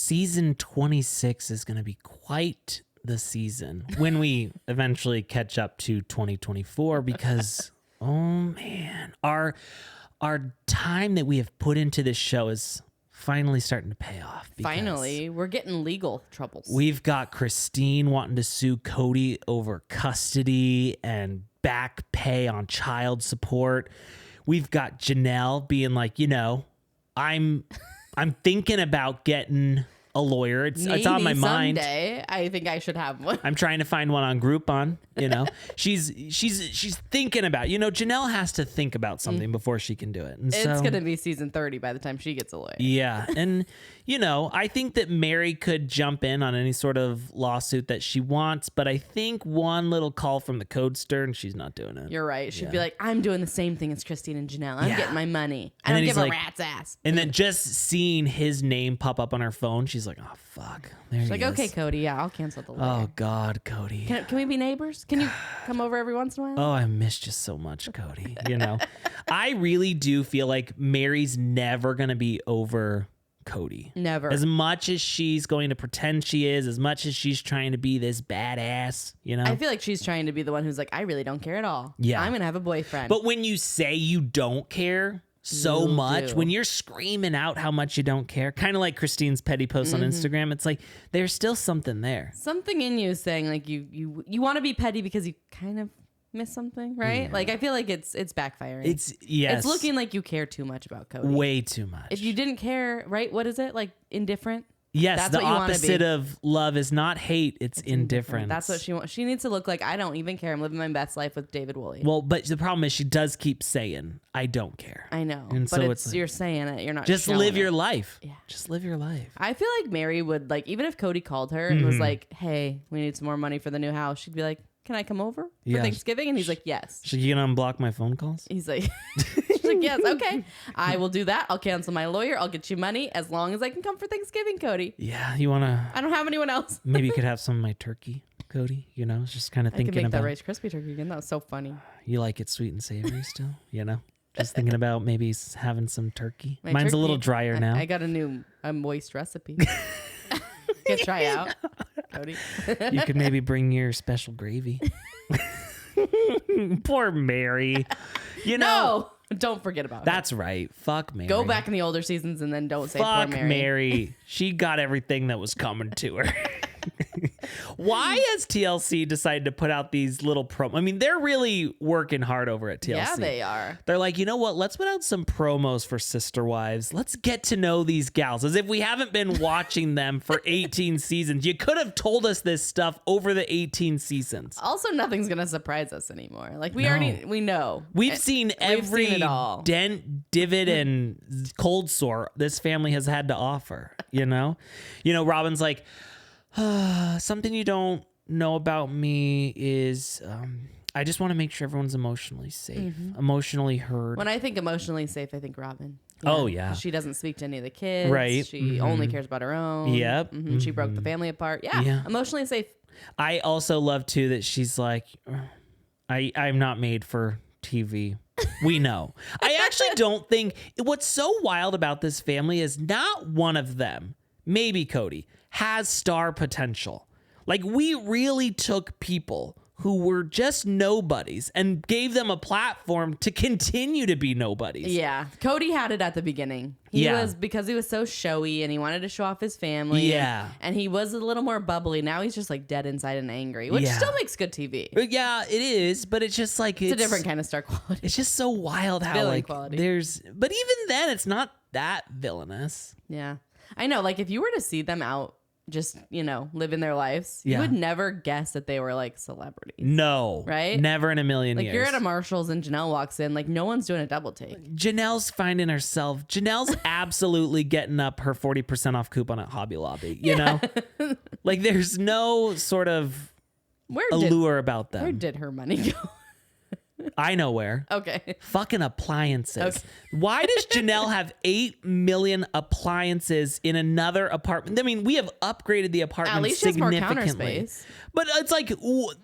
season 26 is going to be quite the season when we eventually catch up to 2024 because, oh man, our time that we have put into this show is finally starting to pay off. Finally, we're getting legal troubles. We've got Christine wanting to sue Kody over custody and back pay on child support. We've got Janelle being like, I'm thinking about getting a lawyer. It's on my mind. Someday, I think I should have one. I'm trying to find one on Groupon. She's thinking about. Janelle has to think about something before she can do it. And it's gonna be season 30 by the time she gets a lawyer. Yeah, and I think that Meri could jump in on any sort of lawsuit that she wants, but I think one little call from the Codester and she's not doing it. You're right. She'd be like, I'm doing the same thing as Christine and Janelle. I'm getting my money. I don't give a rat's ass. And then just seeing his name pop up on her phone, she's like, oh fuck. She's like, okay, Cody, yeah, I'll cancel the lawyer. Oh God, Cody. Can we be neighbors? Can you come over every once in a while? Oh, I missed you so much, Cody. I really do feel like Meri's never gonna be over Cody. Never. As much as she's going to pretend she is, as much as she's trying to be this badass, I feel like she's trying to be the one who's like, I really don't care at all. Yeah. I'm gonna have a boyfriend. But when you say you don't care so You much, do. when you're screaming out how much you don't care, kind of like Christine's petty post on Instagram, it's like there's still something there. Something in you is saying like you want to be petty because you kind of miss something, right? Yeah. Like I feel like it's backfiring. It's looking like you care too much about Cody. way too much. If you didn't care, right? What is it? Like indifferent? Yes, That's the what you wanna opposite be. of love is not hate, it's indifference. That's what she wants. She needs to look like I don't even care. I'm living my best life with David Woolley. Well, but the problem is she does keep saying, I don't care. I know. And but so it's like, you're saying it. You're not just showing live it. your life. Yeah. Just live your life. I feel like Meri would like, even if Cody called her and was like, hey, we need some more money for the new house, she'd be like, can I come over for Yeah. Thanksgiving? And he's like, yes. Should you gonna unblock my phone calls? He's like, she's like, yes, okay. I will do that. I'll cancel my lawyer. I'll get you money as long as I can come for Thanksgiving, Cody. Yeah, you wanna I don't have anyone else. maybe you could have some of my turkey, Cody. It's just kind of I can thinking make that about Rice Krispie turkey again. That was so funny. you like it sweet and savory still, Just thinking about maybe having some turkey. My Mine's a turkey- little drier now. I got a moist recipe. Can try out, Cody. You could maybe bring your special gravy. Poor Meri. No, don't forget about her. That's right. Fuck Meri. Go back in the older seasons and then don't say Fuck poor Meri. Meri. She got everything that was coming to her. Why has TLC decided to put out these little promo? I mean, they're really working hard over at TLC. Yeah, they are. They're like, you know what? Let's put out some promos for Sister Wives. Let's get to know these gals. As if we haven't been watching them for 18 seasons. You could have told us this stuff over the 18 seasons. Also, nothing's gonna surprise us anymore. Like we know. We've seen every seen it all. dent, divot, and cold sore this family has had to offer. Robyn's like, something you don't know about me is I just want to make sure everyone's emotionally safe, emotionally heard. When I think emotionally safe, I think Robyn. Oh, yeah. She doesn't speak to any of the kids. Right. She only cares about her own. Yep. She broke the family apart. Yeah. Emotionally safe. I also love too that she's like, I'm not made for TV. We know. I actually don't think what's so wild about this family is not one of them, maybe Cody, has star potential. Like we really took people who were just nobodies and gave them a platform to continue to be nobodies. Yeah. Cody had it at the beginning. He was, because he was so showy and he wanted to show off his family. Yeah. And he was a little more bubbly. Now he's just like dead inside and angry, which still makes good TV. Yeah, it is, but it's just like It's a different kind of star quality. It's just so wild how Villain like quality. but even then it's not that villainous. Yeah. I know. Like if you were to see them out just, living their lives, you would never guess that they were like celebrities. No. Right? Never in a million Like years. you're at a Marshall's and Janelle walks in, like no one's doing a double take. Janelle's finding herself. Janelle's absolutely getting up her 40% off coupon at Hobby Lobby, you know? Like there's no sort of allure about them. Where did her money go? I know where. Okay. Fucking appliances. Okay. Why does Janelle have 8 million appliances in another apartment? I mean, we have upgraded the apartment At least she has more counter significantly. space. But it's like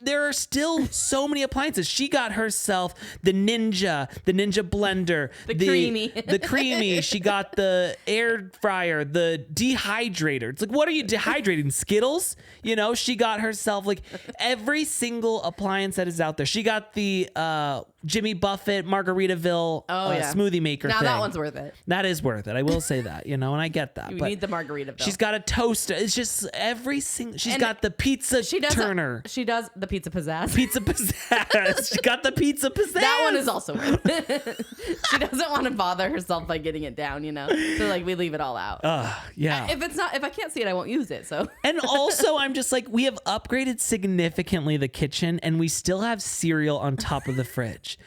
there are still so many appliances. She got herself the Ninja blender, the creamy. She got the air fryer, the dehydrator. It's like, what are you dehydrating? Skittles? You know, she got herself like every single appliance that is out there. She got the Jimmy Buffett Margaritaville smoothie maker now thing. that one's worth it. That is worth it. I will say that, you know, and I get that. You but need the Margaritaville. she's got a toaster. It's just every single. She's got the pizza turner. She does the pizza pizzazz. Pizza pizzazz. She got the pizza pizzazz. That one is also worth it. She doesn't want to bother herself by getting it down, you know. So like we leave it all out. Yeah. If I can't see it, I won't use it. So. And also, I'm just like, we have upgraded significantly the kitchen, and we still have cereal on top of the fridge.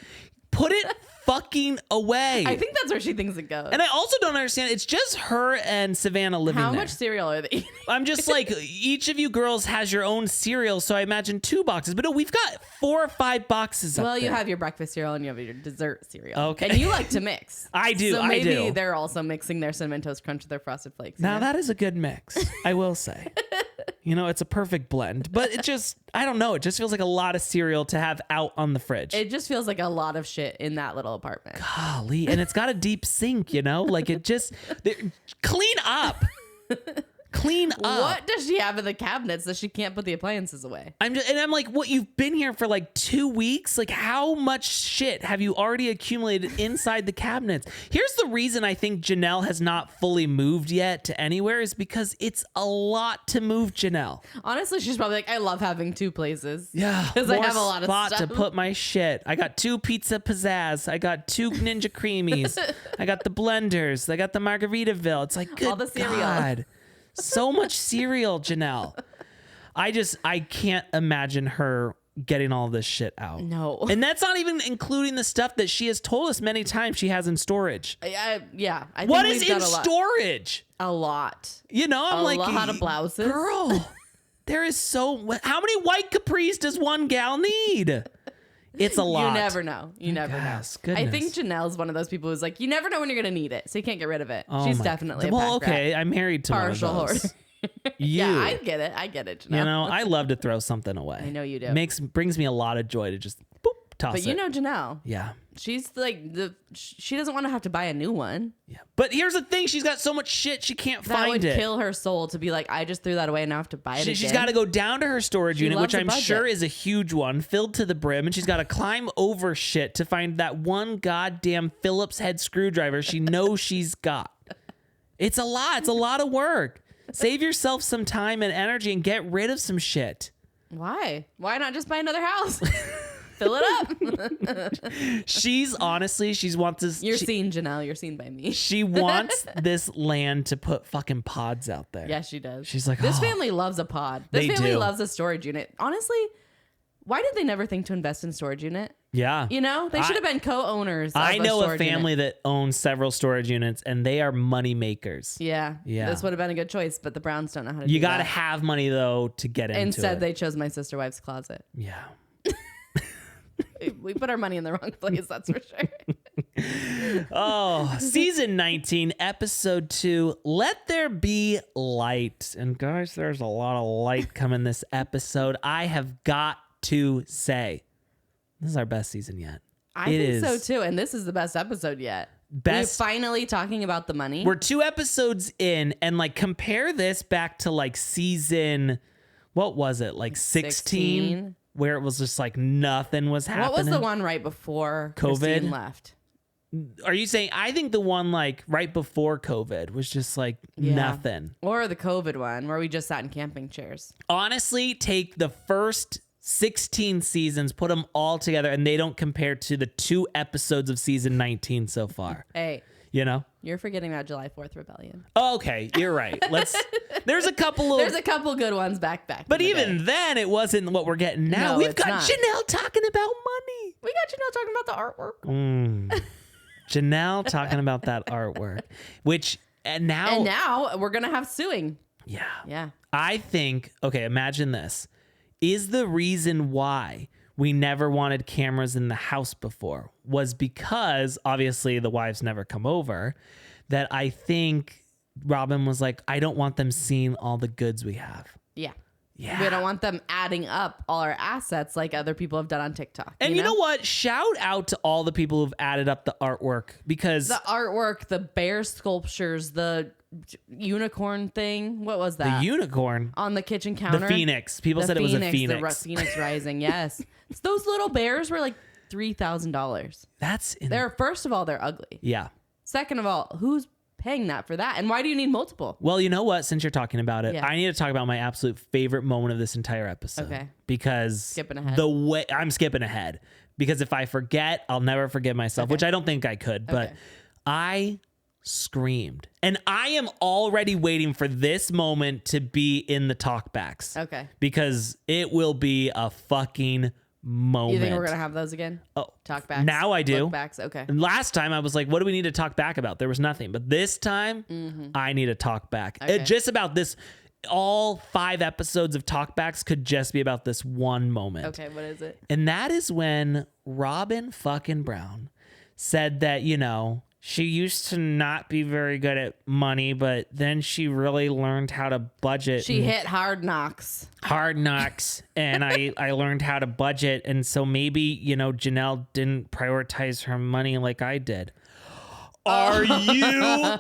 Put it fucking away. I think that's where she thinks it goes. And I also don't understand. It's just her and Savannah living How there. much cereal are they eating? I'm just like, each of you girls has your own cereal, so I imagine 2 boxes. But no, we've got 4 or 5 boxes up there. Well, you have your breakfast cereal and you have your dessert cereal. Okay. And you like to mix. I do. So maybe I do. they're also mixing their Cinnamon Toast Crunch with their Frosted Flakes. Now that is a good mix, I will say. You know, it's a perfect blend. But it just, I don't know. It just feels like a lot of cereal to have out on the fridge. It just feels like a lot of shit in that little apartment. Golly. And it's got a deep sink, you know? Like it just, clean up. Clean up. What does she have in the cabinets that she can't put the appliances away? I'm like, what? You've been here for like 2 weeks. Like, how much shit have you already accumulated inside the cabinets? Here's the reason I think Janelle has not fully moved yet to anywhere is because it's a lot to move Janelle. Honestly, she's probably like, I love having 2 places. Yeah, because I have a lot of spot stuff to put my shit. I got 2 pizza pizzazz. I got 2 Ninja Creamies. I got the blenders. I got the Margaritaville. It's like, good all the cereal. God. So much cereal, Janelle. I can't imagine her getting all this shit out. No. And that's not even including the stuff that she has told us many times she has in storage. I think what is in storage? A lot. You know, I'm like, a lot of blouses. Girl, there is so... How many white capris does one gal need? It's a lot. You never know. You never know. Goodness. I think Janelle's one of those people who's like, you never know when you're going to need it, so you can't get rid of it. She's definitely a pack rat. I'm married to partial one of those. hoarder. You. Yeah, I get it, Janelle. You know, I love to throw something away. I know you do. Brings me a lot of joy to just boop, toss it. But you know Janelle. Yeah. She's like, she doesn't want to have to buy a new one. Yeah. But here's the thing. She's got so much shit she can't find it. That would kill her soul to be like, I just threw that away and now I have to buy it again. She's got to go down to her storage unit, which I'm sure is a huge one, filled to the brim. And she's got to climb over shit to find that one goddamn Phillips head screwdriver she knows she's got. It's a lot. It's a lot of work. Save yourself some time and energy and get rid of some shit. Why? Why not just buy another house? Fill it up. She wants this. You're seen, Janelle. You're seen by me. She wants this land to put fucking pods out there. Yeah, she does. She's like, this family loves a pod. This family loves a storage unit. Honestly, why did they never think to invest in storage unit? Yeah. You know, they should have been co-owners. I know a family unit. that owns several storage units and they are money makers. Yeah. This would have been a good choice, but the Browns don't know how to do that. You got to have money though to get into it. Instead, they chose my sister wife's closet. Yeah. We put our money in the wrong place, that's for sure. Oh, season 19, episode 2, Let There Be Light. And guys, there's a lot of light coming this episode. I have got to say, this is our best season yet. I think so too. And this is the best episode yet. We're finally talking about the money. We're 2 episodes in, and like compare this back to like season, what was it? Like 16? Where it was just like nothing was happening. What was the one right before COVID Christine left? Are you saying, I think the one like right before COVID was just like nothing. Or the COVID one where we just sat in camping chairs. Honestly, take the first 16 seasons, put them all together, and they don't compare to the 2 episodes of season 19 so far. Hey. You know? You're forgetting about July 4th Rebellion. Oh, okay, you're right. There's a couple good ones back. But even then, it wasn't what we're getting now. No, We've got Janelle talking about money. We got Janelle talking about the artwork. Janelle talking about that artwork, and now we're gonna have suing. Yeah. Yeah. I think, okay, imagine this. Is the reason why we never wanted cameras in the house before was because obviously the wives never come over, that I think Robyn was like, I don't want them seeing all the goods we have. Yeah. Yeah. We don't want them adding up all our assets like other people have done on TikTok. And you know what? Shout out to all the people who've added up the artwork, because the artwork, the bear sculptures, the unicorn thing. What was that? The unicorn on the kitchen counter. The phoenix. People said it was a phoenix. The phoenix rising. Yes. Those little bears were like $3,000. They're first of all, they're ugly. Yeah. Second of all, who's paying that for that? And why do you need multiple? Well, you know what? Since you're talking about it, I need to talk about my absolute favorite moment of this entire episode. Okay. Because skipping ahead. I'm skipping ahead because if I forget, I'll never forgive myself, which I don't think I could. But I screamed, and I am already waiting for this moment to be in the talkbacks. Okay. Because it will be a fucking moment. You think we're gonna have those again? Oh, talkbacks. Now I do. Lookbacks. Okay. And last time I was like, what do we need to talk back about? There was nothing. But this time I need to talk back. Okay. Just about this. All 5 episodes of talkbacks could just be about this one moment. Okay, what is it? And that is when Robyn fucking Brown said that, she used to not be very good at money, but then she really learned how to budget. She hit hard knocks. And I learned how to budget. And so maybe, Janelle didn't prioritize her money like I did. Are you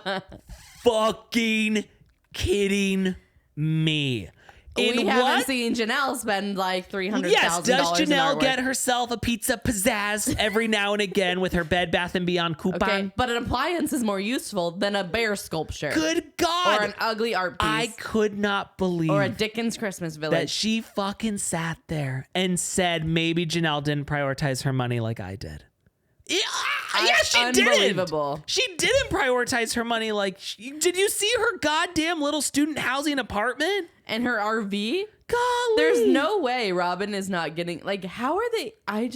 fucking kidding me? We haven't seen Janelle spend like $300,000. Yes, does Janelle get herself a pizza pizzazz every now and again with her Bed Bath & Beyond coupon? Okay, but an appliance is more useful than a bear sculpture. Good God. Or an ugly art piece. I could not believe. Or a Dickens Christmas Village. That she fucking sat there and said maybe Janelle didn't prioritize her money like I did. Yeah, she unbelievable. Didn't. She didn't prioritize her money like... Did you see her goddamn little student housing apartment? And her RV? Golly. There's no way Robyn is not getting... Like, how are they... I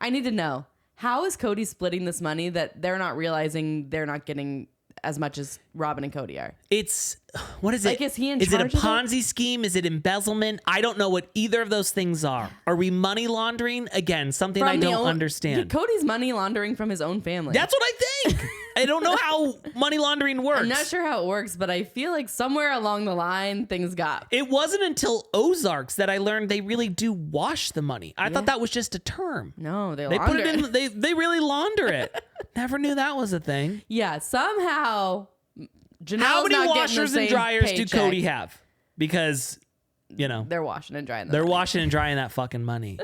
need to know. How is Cody splitting this money that they're not realizing they're not getting as much as Robyn and Cody are? It's... What is it? Like, is he in charge? Is it a of Ponzi scheme? Is it embezzlement? I don't know what either of those things are. Are we money laundering? Again, something I don't understand. Cody's money laundering from his own family. That's what I think. I don't know how money laundering works. I'm not sure how it works, but I feel like somewhere along the line, things got... It wasn't until Ozarks that I learned they really do wash the money. I thought that was just a term. No, they launder put it in. They really launder it. Never knew that was a thing. Yeah, somehow... Janelle's how many not washers and dryers paycheck. do Cody have? Because, they're washing and drying. They're washing and drying that fucking money.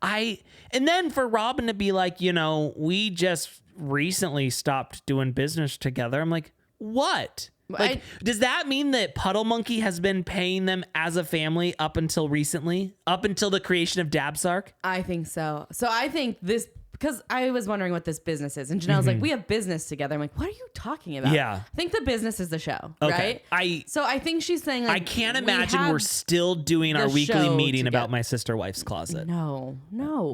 And then for Robyn to be like, we just recently stopped doing business together. I'm like, what? Like, does that mean that Puddle Monkey has been paying them as a family up until recently? Up until the creation of Dabsark? I think so. So I think this, because I was wondering what this business is. And Janelle's like, we have business together. I'm like, what are you talking about? Yeah. I think the business is the show, okay. right? So I think she's saying like, I can't imagine we're still doing our weekly meeting about my sister wife's closet. No.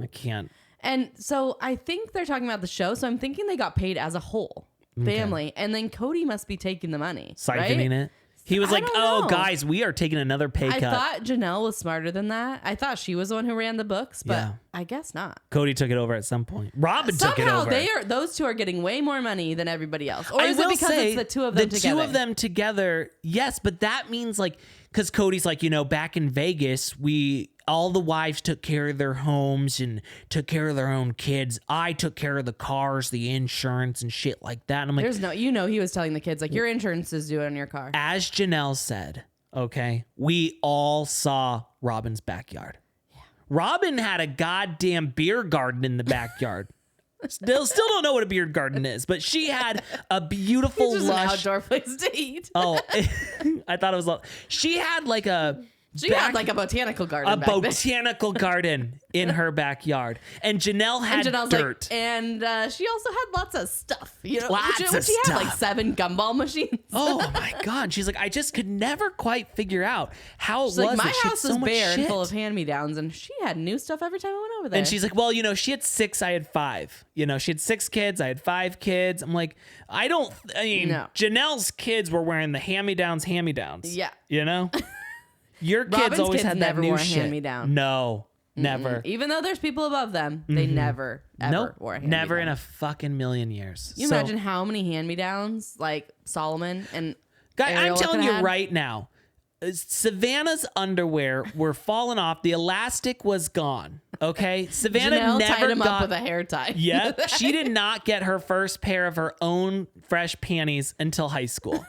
I can't. And so I think they're talking about the show. So I'm thinking they got paid as a whole family. And then Cody must be taking the money. Siphoning it. He was like, oh, guys, we are taking another pay cut. I thought Janelle was smarter than that. I thought she was the one who ran the books, but I guess not. Cody took it over at some point. Robyn took it over. Somehow those two are getting way more money than everybody else. Or is it because it's the two of them together? The two of them together, yes, but that means like, because Cody's like, back in Vegas, all the wives took care of their homes and took care of their own kids. I took care of the cars, the insurance and shit like that. And I'm like, he was telling the kids like your insurance is due on your car. As Janelle said, okay, we all saw Robyn's backyard. Yeah. Robyn had a goddamn beer garden in the backyard. Still don't know what a beer garden is, but she had a beautiful it's just lush an outdoor place to eat. Oh, I thought it was. She had like a. She had like a botanical garden. A botanical garden in her backyard, and Janelle had dirt. Like, and she also had lots of stuff. Lots of she stuff. had like 7 gumball machines. Oh my god! She's like, I just could never quite figure out how it was. Like, my that house so was much bare shit. and full of hand-me-downs, and she had new stuff every time I went over there. And she's like, well, she had 6, I had 5. She had 6 kids, I had 5 kids. I'm like, no. Janelle's kids were wearing the hand-me-downs. Yeah. Your kids Robyn's always kids had never that new wore a shit. hand-me-down. No. Never. Even though there's people above them, they never, ever Nope. wore a hand-me-down. Never in a fucking million years. You imagine how many hand-me-downs like Solomon and Guy, I'm Ariel telling you could've had? right now, Savannah's underwear were falling off. The elastic was gone. Okay, Savannah Janelle never tied him got. up with a hair tie. Yep, she did not get her first pair of her own fresh panties until high school.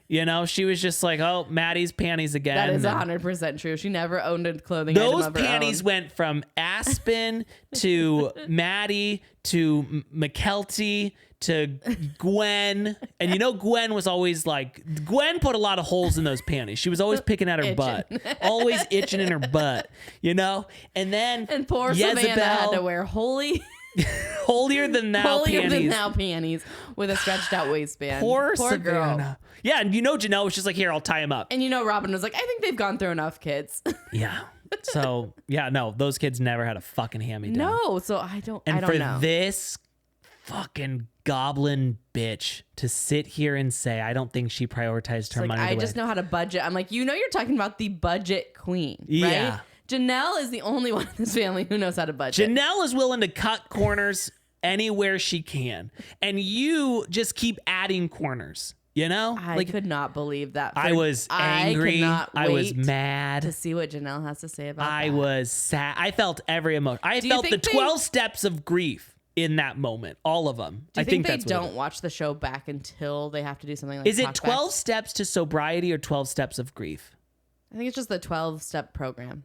You know, she was just like, "Oh, Maddie's panties again." That is And 100% true. She never owned a clothing item those of her panties own. went from Aspen to Maddie to McKelty to Gwen. And you know, Gwen was always like, Gwen put a lot of holes in those panties. She was always picking at her Itching. butt, always itching in her butt, you know? And then And poor Ysabel, Savannah had to wear holier than thou panties. with a stretched out waistband. Poor girl. Savannah. Yeah, and you know, Janelle was just like, here, I'll tie him up. And you know, Robyn was like, I think they've gone through enough, kids. Yeah. So, yeah, no, those kids never had a fucking hand-me-down. No, so I don't for know. this fucking goblin bitch to sit here and say, I don't think she prioritized her Like, money. I just know how to budget. I'm like, you know, you're talking about the budget queen, right? Yeah. Janelle is the only one in this family who knows how to budget. Janelle is willing to cut corners anywhere she can, and you just keep adding corners. You know, I could not believe that. I was angry. I was to mad. see what Janelle has to say about I that. was sad. I felt every emotion. I you felt the think 12 steps of grief in that moment. All of them. Do you I think they that's what it don't is. watch the show back until they have to do something like Is it talk 12 back? steps to sobriety or 12 steps of grief? I think it's just the 12-step program.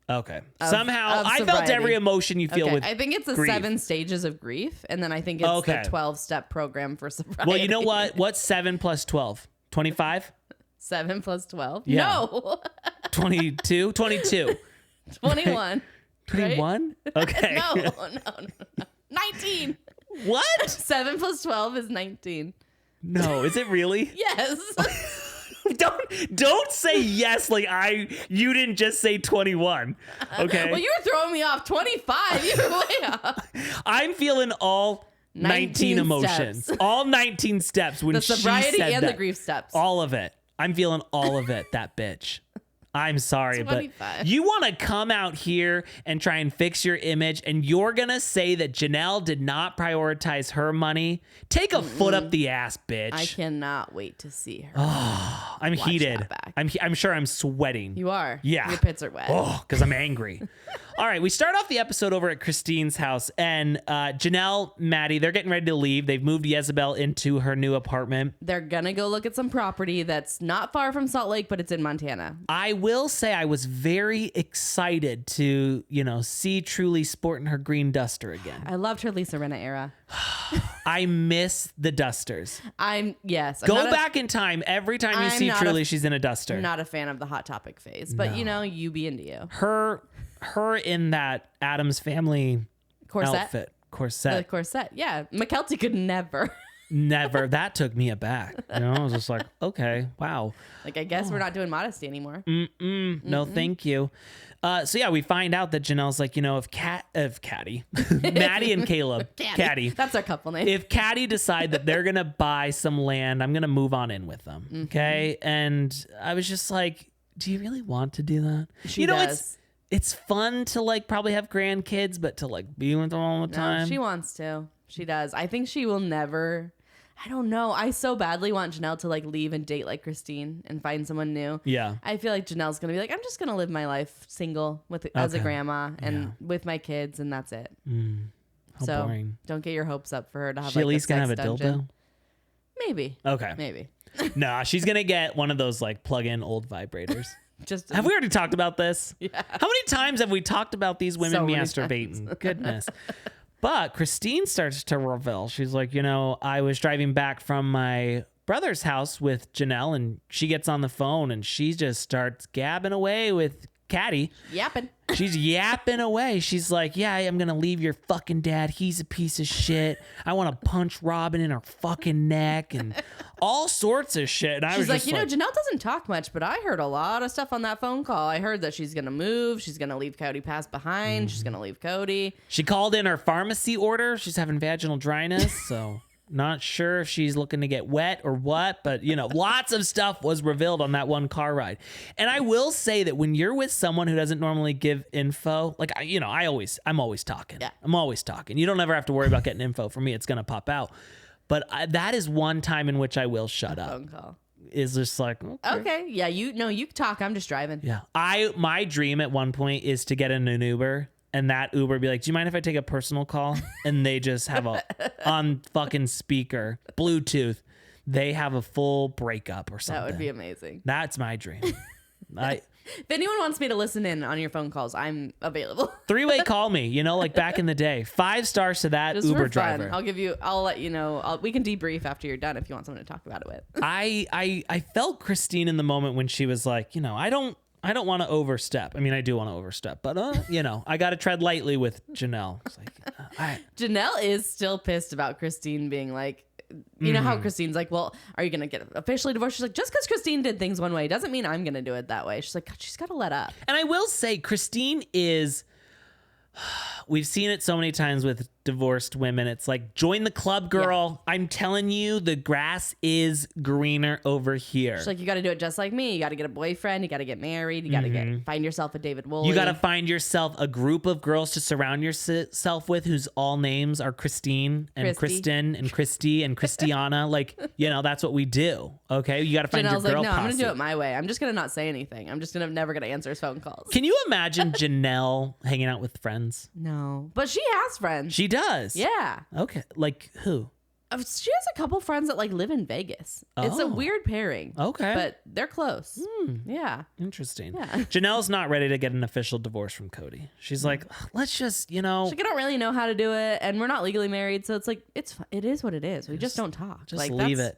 Okay. Somehow of I felt sobriety. every emotion you feel Okay, with I think it's the grief. 7 stages of grief, and then I think it's Okay. the 12-step program for sobriety. Well, you know what? What's 7 plus 12? 25? 7 plus 12? Yeah. No. 22? 22. 21. 21? Okay. No. 19. What? 7 plus 12 is 19. No, is it really? Yes. Don't say yes like you didn't just say 21. Okay. Well, you were throwing me off. 25. You were way off. I'm feeling all 19 emotions. steps. All 19 steps when The she sobriety said and that. the grief steps. All of it. I'm feeling all of it, that bitch. I'm sorry, but 25. you want to come out here and try and fix your image, and you're going to say that Janelle did not prioritize her money? Take a foot up the ass, bitch. I cannot wait to see her. I'm watch heated. that back. I'm sure I'm sweating. You are. Yeah. Your pits are wet. Oh, because I'm angry. All right, we start off the episode over at Christine's house, and Janelle, Maddie, they're getting ready to leave. They've moved Ysabel into her new apartment. They're going to go look at some property that's not far from Salt Lake, but it's in Montana. I will say I was very excited to, see Truly sporting her green duster again. I loved her Lisa Rinna era. I miss the dusters. Yes. I'm Go not back in time. Every time you I'm see not Truly, she's in a duster. I'm not a fan of the Hot Topic phase, but you be into you. Her in that Addams Family Corset. outfit. The Corset. corset. Yeah. McKelty could never. Never. That took me aback. I was just like, okay, wow. Like, I guess we're not doing modesty anymore. No, thank you. So yeah, we find out that Janelle's like, if Caddy, Maddie and Caleb, Caddy. That's our couple name. If Caddy decide that they're gonna buy some land, I'm gonna move on in with them. Okay, and I was just like, do you really want to do that? She does. It's fun to probably have grandkids, but to be with them all the time. No, she wants to. She does. I think she will never. I don't know. I so badly want Janelle to leave and date like Christine and find someone new. Yeah. I feel like Janelle's gonna be like, I'm just gonna live my life single as a grandma and with my kids, and that's it. How boring. Don't get your hopes up for her to have She at least gonna have a sex dildo. dungeon. Maybe. Okay. Maybe. Nah, she's gonna get one of those plug-in old vibrators. Just Have we already talked about this? Yeah. How many times have we talked about these women So many masturbating? Goodness. But Christine starts to reveal. She's like, I was driving back from my brother's house with Janelle, and she gets on the phone and she just starts gabbing away with Caddy. yapping. She's yapping away. She's like, yeah, I'm going to leave your fucking dad. He's a piece of shit. I want to punch Robyn in her fucking neck and all sorts of shit. And I She's was just Janelle doesn't talk much, but I heard a lot of stuff on that phone call. I heard that she's going to move. She's going to leave Cody Pass behind. She's going to leave Cody. she called in her pharmacy order. She's having vaginal dryness. So Not sure if she's looking to get wet or what, but lots of stuff was revealed on that one car ride. And I will say that when you're with someone who doesn't normally give info, like I'm always talking. Yeah. I'm always talking. You don't ever have to worry about getting info from me. It's going to pop out. But that is one time in which I will shut up. Phone call. Is just like, okay. Yeah, you talk. I'm just driving. Yeah. My dream at one point is to get in an Uber and that Uber be like, do you mind if I take a personal call? And they just have on fucking speaker, Bluetooth, they have a full breakup or something. That would be amazing. That's my dream. If anyone wants me to listen in on your phone calls, I'm available. Three-way call me, like back in the day. 5 stars to that Just Uber for fun. driver. I'll let you know. We can debrief after you're done if you want someone to talk about it with. I felt Christine in the moment when she was like, I don't want to overstep. I mean, I do want to overstep, but I got to tread lightly with Janelle. It's like, Janelle is still pissed about Christine being like, you know how Christine's like, well, are you going to get officially divorced? She's like, just because Christine did things one way doesn't mean I'm going to do it that way. She's like, God, she's got to let up. And I will say, Christine is, we've seen it so many times with divorced women. It's like, join the club, girl. Yeah. I'm telling you, the grass is greener over here. She's like, you got to do it just like me. You got to get a boyfriend. You got to get married. You got to find yourself a David Woolley. You got to find yourself a group of girls to surround yourself with whose all names are Christine and Kristen and Christy and Christiana. Like, that's what we do. Okay. You got to find Janelle's your girl like, no, posse. I'm going to do it my way. I'm just going to not say anything. I'm just never going to answer his phone calls. Can you imagine Janelle hanging out with friends? No, but she has friends. She does. Yeah. Okay. Like who? She has a couple friends that live in Vegas. It's a weird pairing. Okay. But they're close. Yeah. Interesting. Yeah. Janelle's not ready to get an official divorce from Cody. She's like, let's just, She's like, I don't really know how to do it, and we're not legally married, so it's like it is what it is. We just don't talk. Just like, leave it.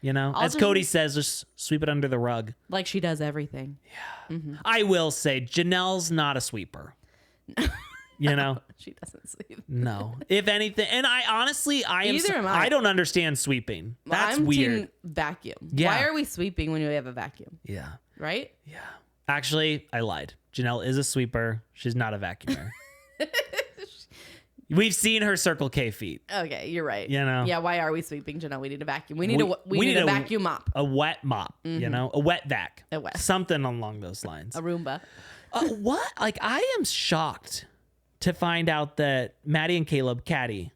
As Cody says, just sweep it under the rug. Like she does everything. Yeah. I will say, Janelle's not a sweeper. She doesn't sleep. No. If anything, and I honestly, I don't understand sweeping. That's I'm weird. Team vacuum. Yeah. Why are we sweeping when we have a vacuum? Yeah. Right? Yeah. Actually, I lied. Janelle is a sweeper. She's not a vacuumer. We've seen her Circle K feet. Okay, you're right. Yeah, why are we sweeping, Janelle? We need a vacuum. We need a vacuum mop. A wet mop, a wet vac. A wet. Something along those lines. A Roomba. What? Like, I am shocked to find out that Maddie and Caleb, Caddy,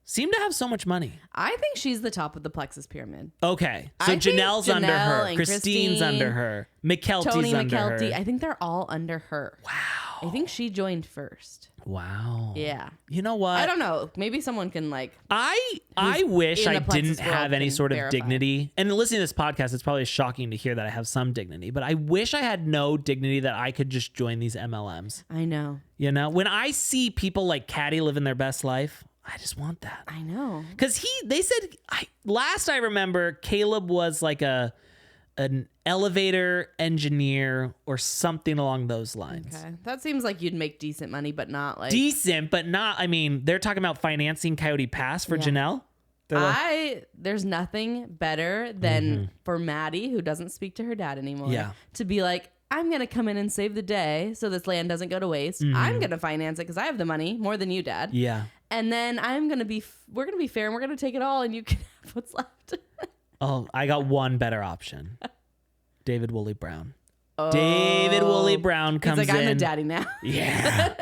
seem to have so much money. I think she's the top of the Plexus pyramid. Okay. So Janelle's under her. Christine's under her. McKelty's Tony under McKelty. her. I think they're all under her. Wow. I think she joined first. Wow. Yeah. You know what? I don't know. Maybe someone can I wish I didn't have any sort of verify. dignity. And listening to this podcast, it's probably shocking to hear that I have some dignity, but I wish I had no dignity that I could just join these MLMs. I know. When I see people like Caddy living their best life, I just want that. I know. Because they said, last I remember, Caleb was like an elevator engineer or something along those lines. Okay. That seems like you'd make decent money, but not like... Decent, but not... I mean, they're talking about financing Coyote Pass for Janelle. There's nothing better than for Maddie, who doesn't speak to her dad anymore, to be like, I'm going to come in and save the day so this land doesn't go to waste. I'm going to finance it because I have the money more than you, Dad. Yeah. And then we're going to be fair and we're going to take it all and you can have what's left. Oh, I got one better option. David Woolley Brown. Oh. David Woolley Brown comes in. He's like, I'm a daddy now. Yeah.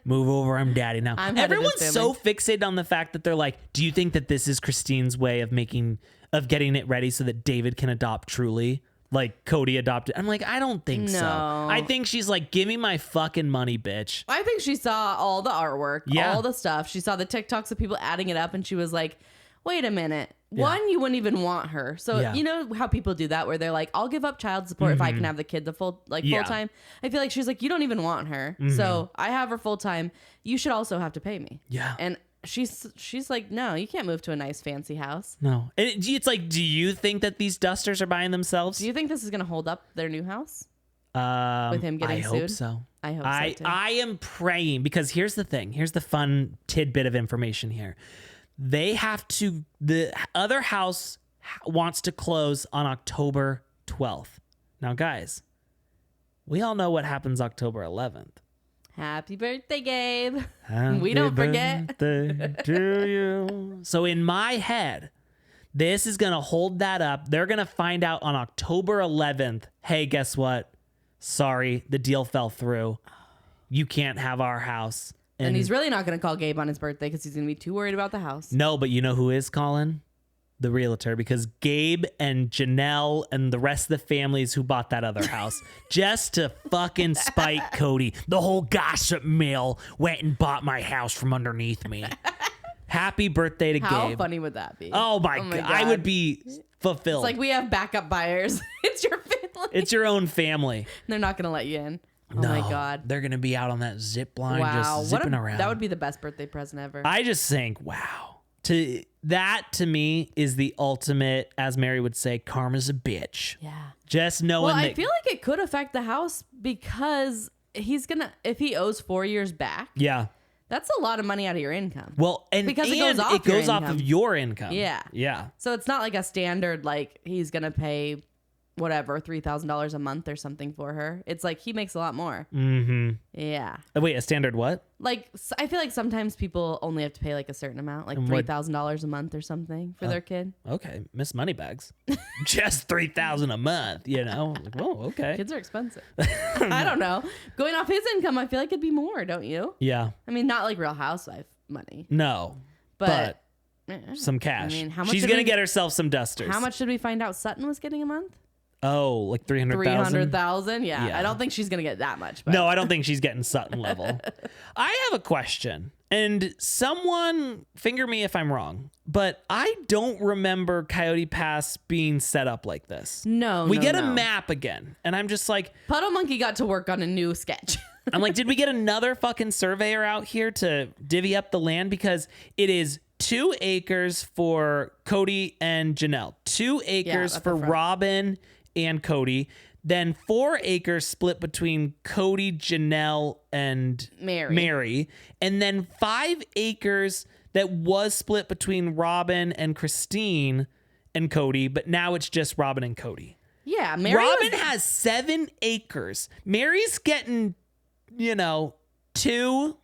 Move over, I'm daddy now. Everyone's so fixated on the fact that they're like, do you think that this is Christine's way of getting it ready so that David can adopt Truly? Like Cody adopted. I'm like, I don't think so. I think she's like, give me my fucking money, bitch. I think she saw all the artwork, all the stuff. She saw the TikToks of people adding it up and she was like, wait a minute. One, you wouldn't even want her. So you know how people do that where they're like, I'll give up child support if I can have the kid full time. I feel like she's like, you don't even want her. So I have her full time. You should also have to pay me. Yeah. And she's like, no, you can't move to a nice fancy house. No. And it's like, do you think that these dusters are buying themselves? Do you think this is going to hold up their new house? With him getting sued? I hope so. I hope so too. I am praying because here's the thing. Here's the fun tidbit of information here. The other house wants to close on October 12th. Now, guys, we all know what happens October 11th. Happy birthday, Gabe. Happy We don't forget. birthday to you. So in my head, this is going to hold that up. They're going to find out on October 11th. Hey, guess what? Sorry, the deal fell through. You can't have our house. And he's really not going to call Gabe on his birthday because he's going to be too worried about the house. No, but you know who is calling? The realtor, because Gabe and Janelle and the rest of the families who bought that other house just to fucking spite Kody. The whole gossip mill went and bought my house from underneath me. Happy birthday to How Gabe. funny would that be? Oh my God. I would be fulfilled. It's like we have backup buyers. It's your family. It's your own family. They're not going to let you in. Oh No, my God. They're going to be out on that zip line Wow. just zipping around. That would be the best birthday present ever. I just think, wow. To me is the ultimate, as Meri would say, karma's a bitch. Yeah. Just knowing Well, that. I feel like it could affect the house because if he owes 4 years back, Yeah. that's a lot of money out of your income. Well, and Because it and goes off it goes your off of income. your income. Yeah. Yeah. So it's not like a standard, like he's going to pay whatever, $3,000 a month or something for her. It's like he makes a lot more. Mm-hmm. Yeah. Wait, a standard what? Like, I feel like sometimes people only have to pay like a certain amount, like And what- $3,000 a month or something for their kid. Okay, Miss Moneybags. Just $3,000 a month, you know? Like, oh, okay. Kids are expensive. I don't know. Going off his income, I feel like it'd be more, don't you? Yeah. I mean, not like Real Housewife money, No. but, Some cash. I mean, how much She's did going to we- get herself some dusters. how much did we find out Sutton was getting a month? Oh, like 300,000? 300,000. Yeah. Yeah. I don't think she's gonna get that much. But. No, I don't think she's getting Sutton level. I have a question, and someone finger me if I'm wrong, but I don't remember Coyote Pass being set up like this. No, We no, get no. a map again, and I'm just like, Puddle Monkey got to work on a new sketch. I'm like, did we get another fucking surveyor out here to divvy up the land? Because it is 2 acres for Kody and Janelle, 2 acres at the for front. Robyn and Kody, then 4 acres split between Kody, Janelle, and Meri. and then 5 acres that was split between Robyn and Christine and Kody, but now it's just Robyn and Kody. Yeah, Meri Robyn has 7 acres. Meri's getting, 2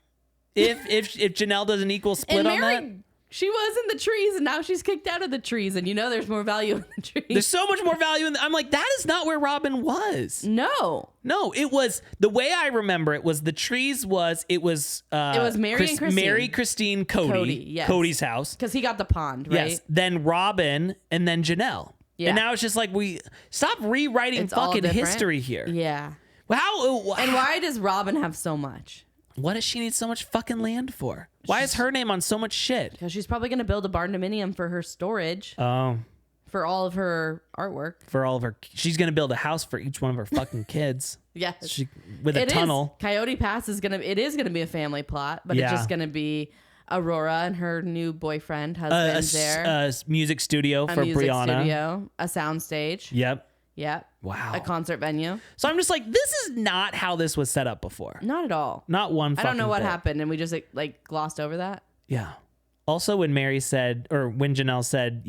if Janelle does an equal split and on Meri, that. she was in the trees, and now she's kicked out of the trees, and there's more value in the trees. There's so much more value in I'm like, that is not where Robyn was. No, It was the way I remember it was the trees it was Meri and Christine. Meri, Christine, Cody, yes. Cody's house. because he got the pond, right? Yes. Then Robyn and then Janelle. Yeah. And now it's just like we stop rewriting It's all fucking different. history here. Yeah. How And why does Robyn have so much? what does she need so much fucking land for? Why is her name on so much shit? Because she's probably going to build a barndominium for her storage Oh, for all of her artwork. for all of her, she's gonna build a house for each one of her fucking kids. Yes. With a It is. tunnel. Coyote Pass is gonna be a family plot, but Yeah. it's just gonna be Aurora and her new boyfriend, husband there, A music studio a for music Brianna. studio, a sound stage, Yep. a concert venue. So I'm just like, this is not how this was set up before. Not at all. Not one I fucking don't know what bit. happened, and we just like glossed over that. Yeah. Also, when Meri said, or when Janelle said,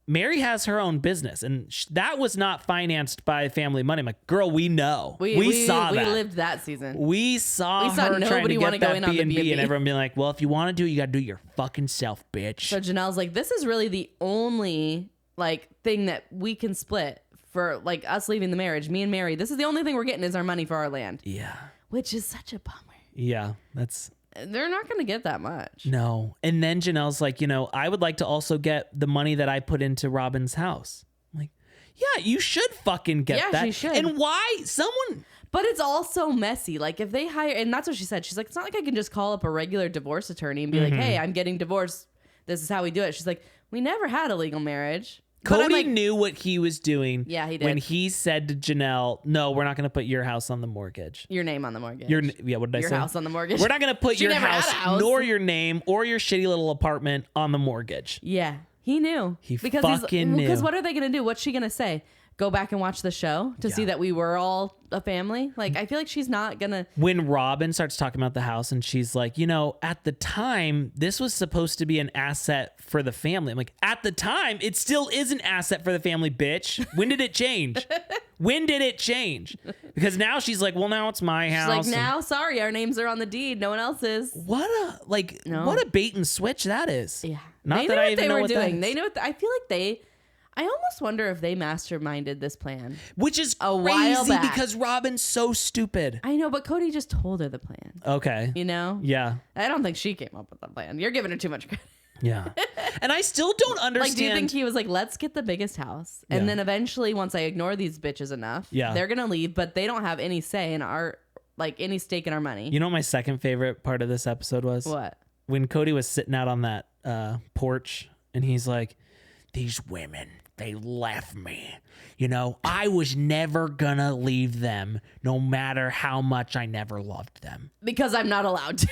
Meri has her own business, and that was not financed by family money. I'm like, girl, we know. We saw that. We lived that season. We saw We saw her trying to nobody wanna get go that in on the B&B, B&B. and everyone being like, well, if you want to do it, you got to do it your fucking self, bitch. So Janelle's like, this is really the only thing that we can split for us leaving the marriage. Me and Meri, this is the only thing we're getting is our money for our land. Yeah. Which is such a bummer. Yeah. That's... They're not going to get that much. No. And then Janelle's like, I would like to also get the money that I put into Robyn's house. I'm like, yeah, you should fucking get that. she should. And why? Someone... But it's all so messy. Like if they hire, and that's what she said. She's like, it's not like I can just call up a regular divorce attorney and be like, hey, I'm getting divorced. This is how we do it. She's like, we never had a legal marriage. But I'm Kody like, knew what he was doing. Yeah, he did. When he said to Janelle, no, we're not going to put your house on the mortgage. your name on the mortgage. What did I Your say? house on the mortgage. We're not going to put She your never had house, a house. nor your name or your shitty little apartment on the mortgage. Yeah, he knew. He fucking knew. Because what are they going to do? What's she going to say? Go back and watch the show to see that we were all a family? Like, I feel like she's not going to. When Robyn starts talking about the house and she's like, at the time, this was supposed to be an asset for the family. I'm like, at the time, it still is an asset for the family, bitch. When did it change? When did it change? Because now she's like, well, now it's my house. She's like, now, sorry, our names are on the deed. No one else is. What a bait and switch that is. Yeah. Not they that knew I what even they know were what doing. that is. They know. I feel like I almost wonder if they masterminded this plan. Which is A while crazy back. because Robyn's so stupid. I know, but Kody just told her the plan. Okay. You know? Yeah. I don't think she came up with the plan. You're giving her too much credit. Yeah. And I still don't understand. Like, do you think he was like, let's get the biggest house, and then eventually, once I ignore these bitches enough, they're gonna leave, but they don't have any say in our, like, any stake in our money. You know what my second favorite part of this episode was? What? When Kody was sitting out on that porch, and he's like, these women, they left me. You know, I was never gonna leave them, no matter how much I never loved them. Because I'm not allowed to.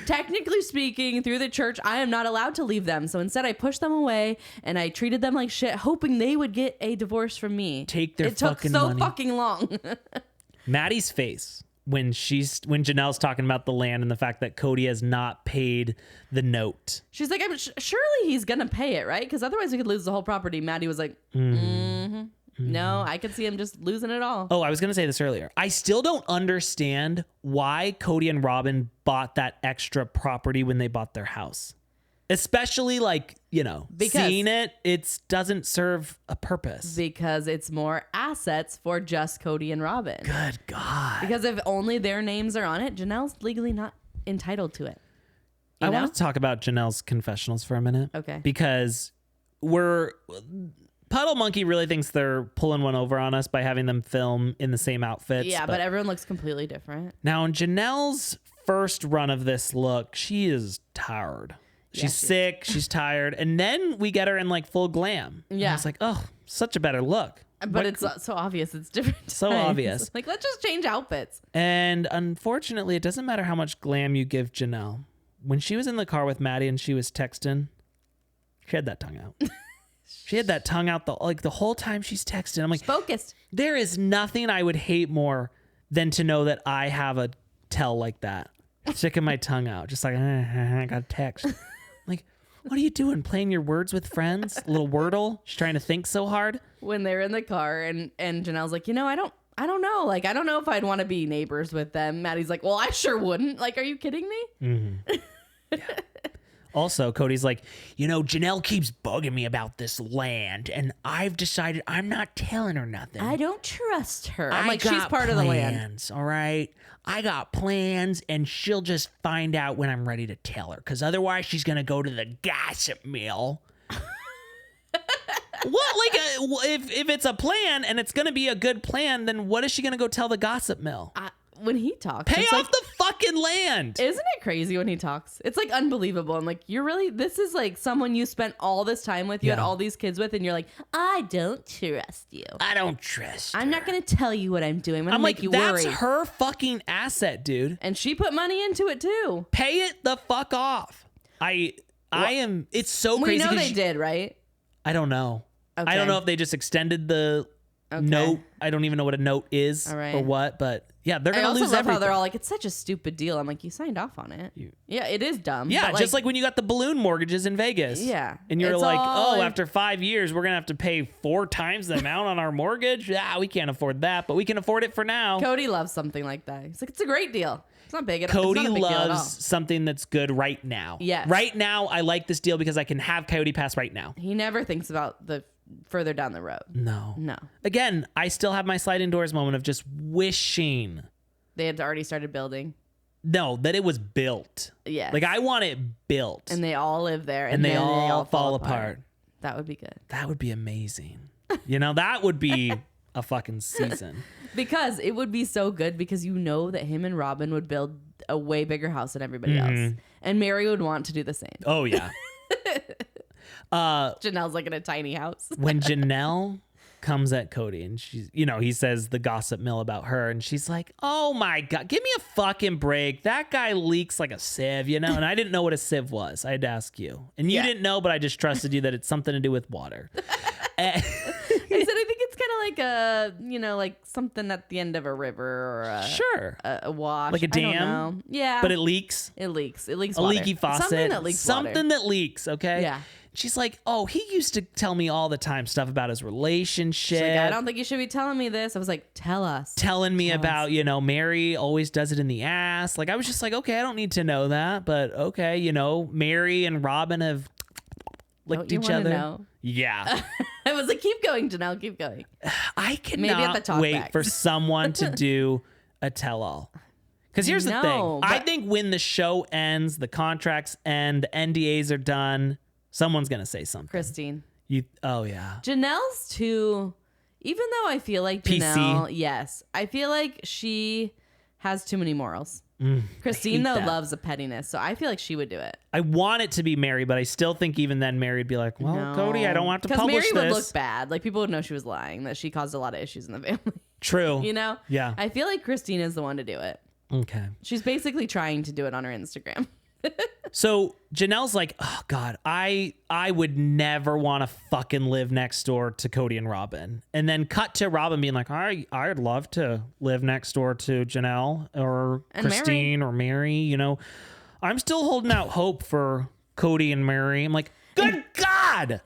Technically speaking, through the church, I am not allowed to leave them. So instead, I pushed them away and I treated them like shit, hoping they would get a divorce from me. Take their fucking money. It took so money. fucking long. Maddie's face when Janelle's talking about the land and the fact that Kody has not paid the note. She's like, surely he's gonna pay it, right? Because otherwise we could lose the whole property. Maddie was like, no, I could see him just losing it all. Oh, I was going to say this earlier. I still don't understand why Kody and Robyn bought that extra property when they bought their house. Especially, like, you know, seeing it doesn't serve a purpose. Because it's more assets for just Kody and Robyn. Good God. Because if only their names are on it, Janelle's legally not entitled to it. I want to talk about Janelle's confessionals for a minute. Okay. Because Puddle Monkey really thinks they're pulling one over on us by having them film in the same outfits. Yeah, but everyone looks completely different. Now, in Janelle's first run of this look, she is tired. She's sick. She's tired. And then we get her in like full glam. Yeah. And it's like, oh, such a better look. But it's so obvious. It's different. So times. obvious. Like, let's just change outfits. And unfortunately, it doesn't matter how much glam you give Janelle. When she was in the car with Maddie and she was texting, she had that tongue out. She had that tongue out the whole time she's texting. I'm like, Focused. there is nothing I would hate more than to know that I have a tell like that. Sticking my tongue out. Just like, I got a text. Like, what are you doing? Playing your words with friends? A little Wordle? She's trying to think so hard. When they're in the car and Janelle's like, you know, I don't know. Like, I don't know if I'd want to be neighbors with them. Maddie's like, well, I sure wouldn't. Like, are you kidding me? Mm-hmm. Yeah. Also, Cody's like, you know, Janelle keeps bugging me about this land, and I've decided I'm not telling her nothing. I don't trust her. I'm I like, got she's part of the land. plans, all right? I got plans, and she'll just find out when I'm ready to tell her, because otherwise she's going to go to the gossip mill. What? Like, if it's a plan, and it's going to be a good plan, then what is she going to go tell the gossip mill? When he talks, Pay it's off like, the fucking land. Isn't it crazy when he talks? It's like unbelievable. I'm like, this is like someone you spent all this time with, you had all these kids with, and you're like, I don't trust you. I don't trust I'm not going to tell you what I'm doing. I'm going to like, make you that's worry. her fucking asset, dude. And she put money into it too. Pay it the fuck off. It's so We crazy. know they did, right? I don't know. Okay. I don't know if they just extended the note. I don't even know what a note is or what, but yeah, they're going to lose I also love everything. how they're all like, it's such a stupid deal. I'm like, you signed off on it. Yeah, it is dumb. Yeah, but just like when you got the balloon mortgages in Vegas. Yeah. And you're It's like, all after 5 years, we're going to have to pay 4 times the amount on our mortgage. Yeah, we can't afford that, but we can afford it for now. Cody loves something like that. He's like, it's a great deal. It's not big. Cody it's not a big deal at all. loves something that's good right now. Yes. Right now, I like this deal because I can have Coyote Pass right now. He never thinks about the further down the road. No. No. Again, I still have my sliding doors moment of just wishing. They had already started building. No, that it was built. Yeah. Like, I want it built. And they all live there. And they then all fall apart. That would be good. That would be amazing. You know, that would be a fucking season. Because it would be so good because you know that him and Robyn would build a way bigger house than everybody else. And Meri would want to do the same. Oh, yeah. Janelle's like in a tiny house. When Janelle comes at Kody and she's, you know, he says the gossip mill about her and she's like, oh my God, give me a fucking break. That guy leaks like a sieve, you know? And I didn't know what a sieve was. I had to ask you. And you didn't know, but I just trusted you that it's something to do with water. I said, I think it's kind of like a, you know, like something at the end of a river or a wash. Like a dam? I don't know. Yeah. But it leaks. It leaks. It leaks A water. leaky faucet. Something that leaks water. Something that leaks, okay? Yeah. She's like, oh, he used to tell me all the time stuff about his relationship. She's like, I don't think you should be telling me this. I was like, tell us. Telling me about, you know, Meri always does it in the ass. Like, I was just like, okay, I don't need to know that. But okay, you know, Meri and Robyn have licked each other. Know? Yeah. I was like, keep going, Janelle, keep going. I cannot wait for someone to do a tell-all. Because here's the thing. I think when the show ends, the contracts end, the NDAs are done, someone's going to say something. Christine. Oh, yeah. Janelle's too, even though I feel like Janelle, yes, I feel like she has too many morals. Christine, though, loves a pettiness, so I feel like she would do it. I want it to be Meri, but I still think even then Meri would be like, well, no. Cody, I don't want to publish this. Because Meri would look bad. Like, people would know she was lying, that she caused a lot of issues in the family. True. You know? Yeah. I feel like Christine is the one to do it. Okay. She's basically trying to do it on her Instagram. So Janelle's like, oh God, I would never want to fucking live next door to Cody and Robyn. And then cut to Robyn being like, I'd love to live next door to Janelle or Christine or Meri. You know, I'm still holding out hope for Cody and Meri. I'm like, good God.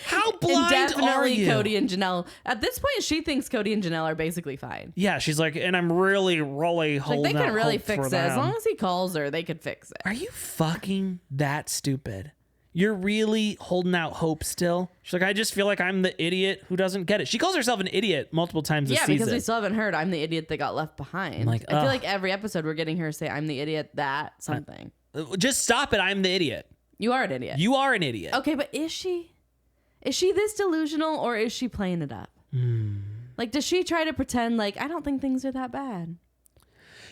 How blind are you? Cody and Janelle. At this point, she thinks Cody and Janelle are basically fine. Yeah, she's like, and I'm really holding out they can really hope fix for it. them. As long as he calls her, they could fix it. Are you fucking that stupid? You're really holding out hope still? She's like, I just feel like I'm the idiot who doesn't get it. She calls herself an idiot multiple times this season. Yeah, because we still haven't heard I'm the idiot that got left behind. Like, I feel like every episode we're getting her say, I'm the idiot that something. Just stop it. I'm the idiot. You are an idiot. You are an idiot. Okay, but is she? Is she this delusional or is she playing it up? Like, does she try to pretend like, I don't think things are that bad?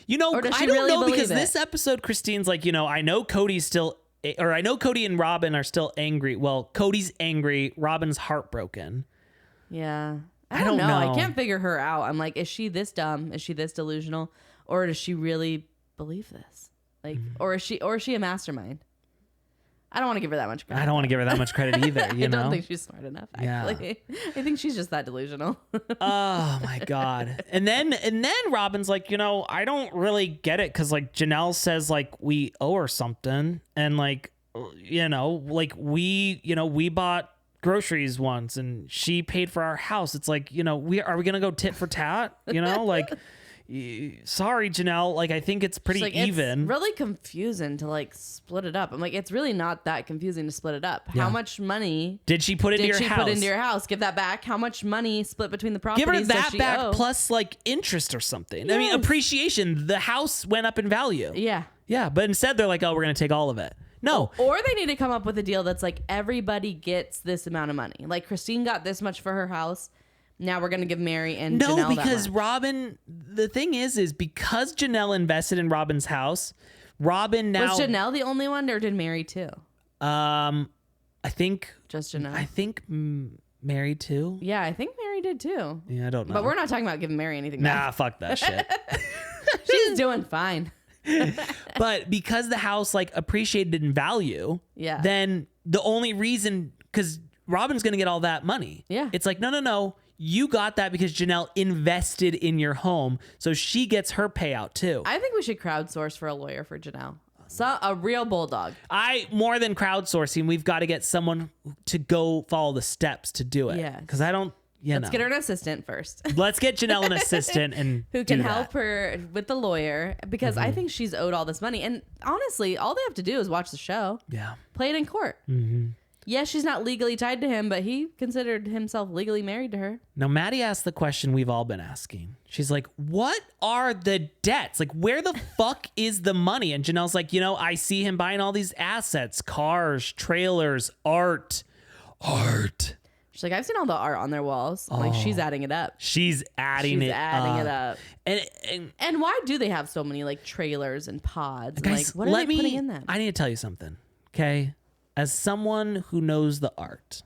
You know, I don't really know because it? This episode, Christine's like, you know, I know Cody's still, or I know Cody and Robyn are still angry. Well, Cody's angry. Robyn's heartbroken. Yeah. I don't know. I can't figure her out. I'm like, is she this dumb? Is she this delusional? Or does she really believe this? Like, or is she a mastermind? I don't want to give her that much credit. I don't want to give her that much credit either. You know? I don't think she's smart enough, actually. Yeah. I think she's just that delusional. Oh my God. And then Robyn's like, you know, I don't really get it. Cause like Janelle says like we owe her something. And like, you know, like we bought groceries once and she paid for our house. It's like, you know, are we going to go tit for tat? You know, like, sorry, Janelle. Like, I think it's pretty even. It's really confusing to like split it up. I'm like, it's really not that confusing to split it up. Yeah. How much money did she put into your house? Give that back. How much money split between the properties? Give her that back plus like interest or something. Yes. I mean, appreciation. The house went up in value. Yeah. Yeah. But instead they're like, oh, we're going to take all of it. No. Or they need to come up with a deal that's like everybody gets this amount of money. Like Christine got this much for her house. Now we're going to give Meri and Janelle No, because Robyn, the thing is because Janelle invested in Robyn's house, Robyn now... Was Janelle the only one or did Meri too? I think... Just Janelle? I think Meri too. Yeah, I think Meri did too. Yeah, I don't know. But we're not talking about giving Meri anything back. Nah, fuck that shit. She's doing fine. But because the house like appreciated in value, yeah, then the only reason... Because Robyn's going to get all that money. Yeah. It's like, no. You got that because Janelle invested in your home, so she gets her payout too. I think we should crowdsource for a lawyer for Janelle. So a real bulldog. More than crowdsourcing, we've got to get someone to go follow the steps to do it. Yeah. Because I don't, Let's get her an assistant first. Let's get Janelle an assistant and who can help her with the lawyer because I think she's owed all this money. And honestly, all they have to do is watch the show. Yeah. Play it in court. Mm-hmm. Yes, she's not legally tied to him, but he considered himself legally married to her. Now, Maddie asked the question we've all been asking. She's like, what are the debts? Like, where the fuck is the money? And Janelle's like, you know, I see him buying all these assets, cars, trailers, art. She's like, I've seen all the art on their walls. I'm like, she's adding it up. She's adding it up. And why do they have so many like trailers and pods? Guys, and, like, what are they putting in them? I need to tell you something, okay? As someone who knows the art,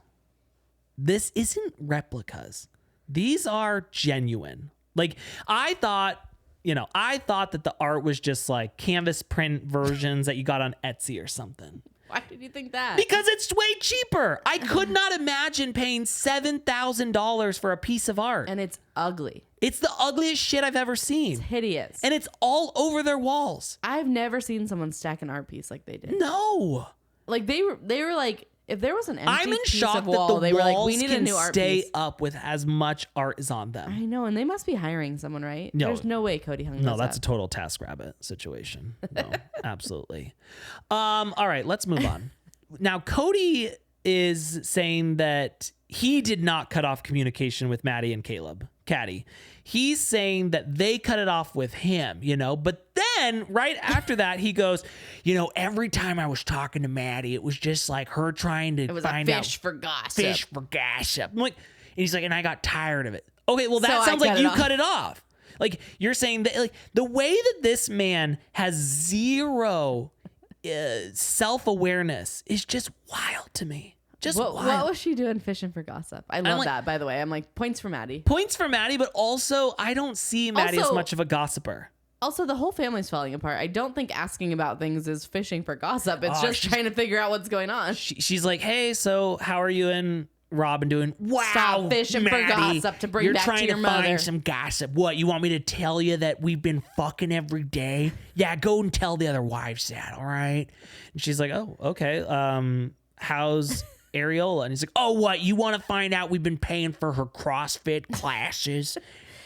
this isn't replicas. These are genuine. Like, I thought that the art was just like canvas print versions that you got on Etsy or something. Why did you think that? Because it's way cheaper. I could not imagine paying $7,000 for a piece of art. And it's ugly. It's the ugliest shit I've ever seen. It's hideous. And it's all over their walls. I've never seen someone stack an art piece like they did. No. Like they were like If there was an empty I'm in piece shock of that wall, the they were like, walls we need a can new art stay piece. up with as much art as on them. I know, and they must be hiring someone, right? No. There's no way Kody hung No, those that's a up. total TaskRabbit situation. No, absolutely. All right, let's move on. Now, Kody is saying that he did not cut off communication with Maddie and Caddy. He's saying that they cut it off with him, but then right after that, he goes, every time I was talking to Maddie, it was just like her trying to find out fish for gossip. fish for gossip. I'm like, and he's like, and I got tired of it. Okay, well, that So sounds I like cut it you off. cut it off. Like you're saying that, like the way that this man has zero self-awareness is just wild to me. Just What wild. was she doing fishing for gossip? I love like- that, by the way. I'm like, points for Maddie. Points for Maddie, but also I don't see Maddie as Also- much of a gossiper. Also, the whole family's falling apart. I don't think asking about things is fishing for gossip. It's just trying to figure out what's going on. She's like, hey, so how are you and Robyn doing? Wow, Stop fishing for Maddie, gossip to bring you're back to trying your to mother. find some gossip. What, you want me to tell you that we've been fucking every day? Yeah, go and tell the other wives that, all right? And she's like, oh, okay. How's Areola? And he's like, oh, what? You want to find out we've been paying for her CrossFit classes?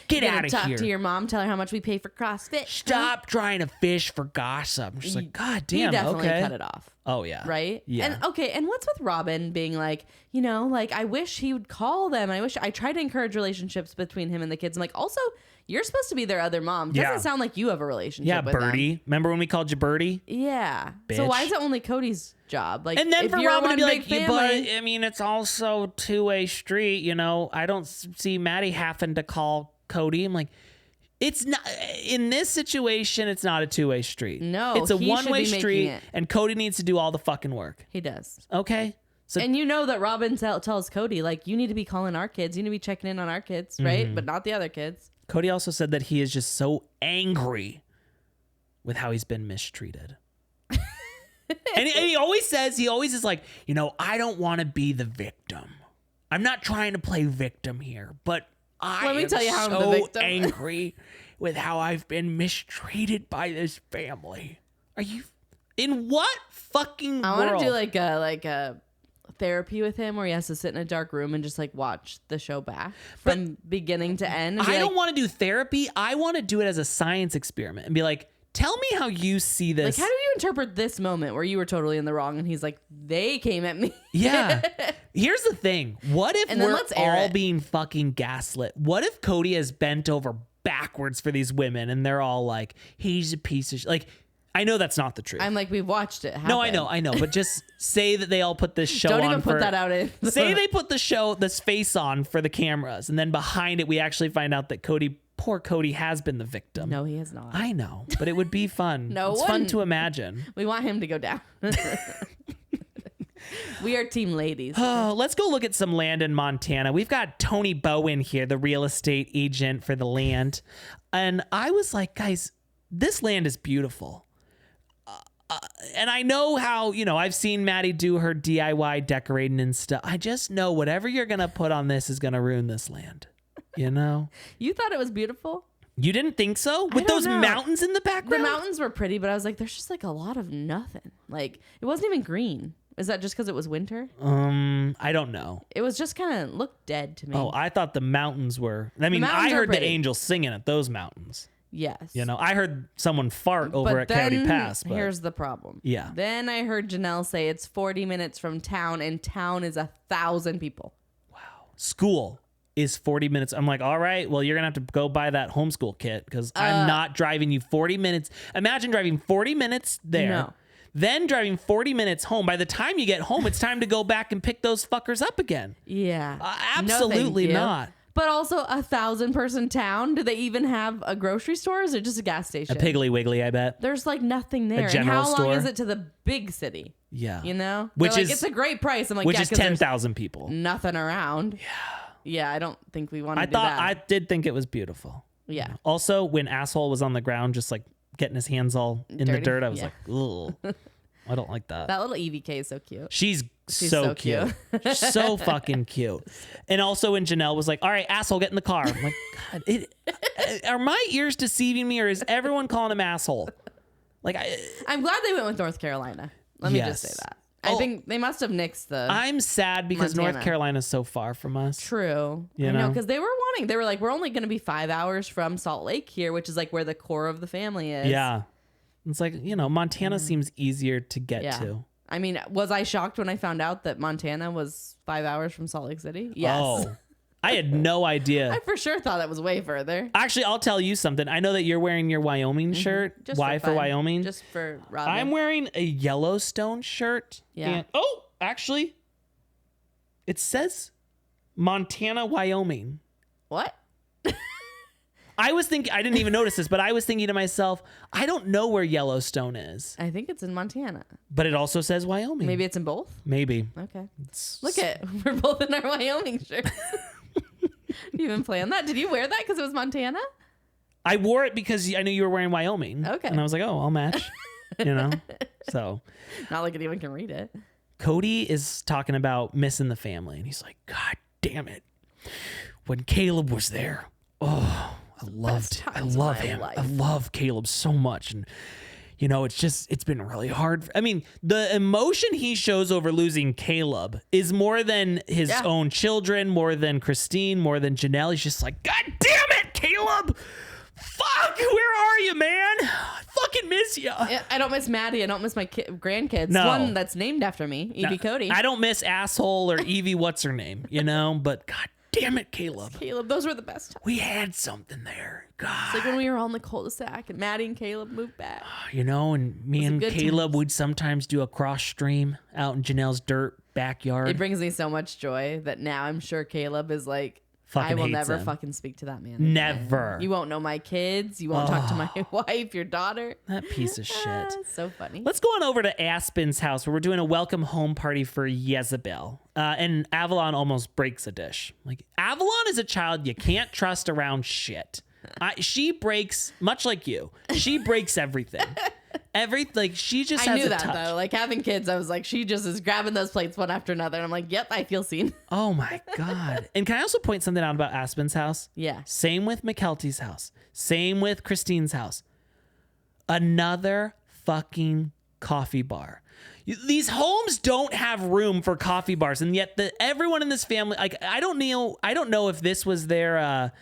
Get You out gotta of talk here. to your mom, tell her how much we pay for CrossFit. Stop trying to fish for gossip. I'm just like, God damn, He definitely okay. cut it off. Oh, yeah. Right? Yeah. And what's with Robyn being like, I wish he would call them. I try to encourage relationships between him and the kids. I'm like, also, you're supposed to be their other mom. Doesn't Yeah. sound like you have a relationship Yeah, with them. Birdie. Remember when we called you Birdie? Yeah. Bitch. So why is it only Cody's job? Like, And then if for you're Robyn to one be big like, yeah, family, but I mean, it's also two-way street, I don't see Maddie having to call Kody. I'm like, it's not in this situation. It's not a two-way street. No, it's a he should one-way be making street, it. and Kody needs to do all the fucking work. he does. Okay, so And that Robyn tells Kody, like, you need to be calling our kids. You need to be checking in on our kids, Mm-hmm. right? But not the other kids. Kody also said that he is just so angry with how he's been mistreated. and he always is like, I don't want to be the victim. I'm not trying to play victim here, but Let me tell you how I'm the so victim. angry with how I've been mistreated by this family. Are you in what fucking I world? want to do like a therapy with him where he has to sit in a dark room and just like watch the show back from beginning to end. and be I like, don't want to do therapy. I want to do it as a science experiment and be like, tell me how you see like, this. how do you interpret this moment where you were totally in the wrong? And he's like, they came at me. Yeah. Here's the thing. What if And then we're let's air all it. being fucking gaslit? What if Kody has bent over backwards for these women and they're all like, he's a piece of like, I know that's not the truth. I'm like, we've watched it happen. No, I know. But just say that they all put this show Don't on even put that out in. Say they put this face on for the cameras, and then behind it, we actually find out that poor Kody has been the victim. No, he has not. I know, but it would be fun. No it's one- fun to imagine. We want him to go down. We are team ladies. Oh, let's go look at some land in Montana. We've got Tony Bowen here, the real estate agent for the land. And I was like, guys, this land is beautiful. And I know how, I've seen Maddie do her DIY decorating and stuff. I just know whatever you're going to put on this is going to ruin this land. You thought it was beautiful? You didn't think so? With don't those know. mountains in the The background? mountains were pretty, but I was like, there's just like a lot of nothing. Like, it wasn't even green. Is that just because it was winter? I don't know. It was just kind of looked dead to me. Oh, I thought the mountains were. I mean, mountains I are heard the pretty. angels singing at those mountains. Yes. I heard someone fart over But at Coyote then Pass. But here's the problem. Yeah. Then I heard Janelle say it's 40 minutes from town, and town is 1,000 people. school is 40 minutes. I'm like, all right, well, you're going to have to go buy that homeschool kit because I'm not driving you 40 minutes. Imagine driving 40 minutes there. No. Then driving 40 minutes home. By the time you get home, it's time to go back and pick those fuckers up again. Yeah. Absolutely No, thank you. not. But also 1,000-person town. Do they even have a grocery store? Or is it just a gas station? A Piggly Wiggly, I bet. There's like nothing there. And general how store? long is it to the big city? Yeah. You know? Which They're is- like, it's a great price. I'm like, Which yeah, is 'cause there's 10,000 people. nothing around. Yeah, I don't think we want to do that. I did think it was beautiful. Yeah. Also, when Asshole was on the ground, just like getting his hands all in the Dirty? dirt, I was Yeah. like, ugh. I don't like that. That little EVK is so cute. She's She's so so cute. So fucking cute. And also when Janelle was like, all right, asshole, get in the car. I'm like, God, are my ears deceiving me or is everyone calling him asshole? Like, I'm glad they went with North Carolina. Let me Yes. just say that. I think they must have nixed the. I'm sad because Montana. North Carolina's so far from us. True. You I know, know? because they were like, we're only going to be 5 hours from Salt Lake here, which is like where the core of the family is. Yeah. It's like, Montana seems easier to get Yeah. to. I mean, was I shocked when I found out that Montana was 5 hours from Salt Lake City? Yes. Oh, I had no idea. I for sure thought that was way further. Actually, I'll tell you something. I know that you're wearing your Wyoming shirt. Just Why for fun. Wyoming? Just for Robyn. I'm wearing a Yellowstone shirt. Yeah. And, actually, it says Montana, Wyoming. What? I was thinking, I didn't even notice this, but I was thinking to myself, I don't know where Yellowstone is, I think it's in Montana. but it also says Wyoming. Maybe it's in both? Maybe. Okay. Look we're both in our Wyoming shirts. You even plan that? Did you wear that because it was Montana? I wore it because I knew you were wearing Wyoming. Okay. And I was like, I'll match. So Not like anyone can read it. Cody is talking about missing the family, and he's like, God damn it. When Caleb was there, I love him. life. I love Caleb so much. And, it's been really hard. I mean, the emotion he shows over losing Caleb is more than his own children, more than Christine, more than Janelle. He's just like, God damn it, Caleb. Fuck, where are you, man? I fucking miss you. Yeah, I don't miss Maddie. I don't miss my grandkids. No. One that's named after me, Evie Kody. I don't miss asshole or Evie, what's her name, but God damn it, Caleb. Caleb, those were the best times. We had something there. God. It's like when we were on the cul-de-sac and Maddie and Caleb moved back. And me and good Caleb times. would sometimes do a cross stream out in Janelle's dirt backyard. It brings me so much joy that now I'm sure Caleb is like, Fucking I will hates never him. fucking speak to that man again. Never. You won't know my kids. You won't talk to my wife, your daughter. That piece of shit. So funny. Let's go on over to Aspyn's house where we're doing a welcome home party for Ysabel. And Avalon almost breaks a dish. Like, Avalon is a child you can't trust around shit. She breaks, much like you, she breaks everything. She just I has knew a that touch. though. Like having kids, I was like, she just is grabbing those plates one after another. And I'm like, yep, I feel seen. Oh my God. And can I also point something out about Aspyn's house? Yeah. Same with McKelty's house. Same with Christine's house. Another fucking coffee bar. These homes don't have room for coffee bars, and yet everyone in this family, like, I don't know if this was their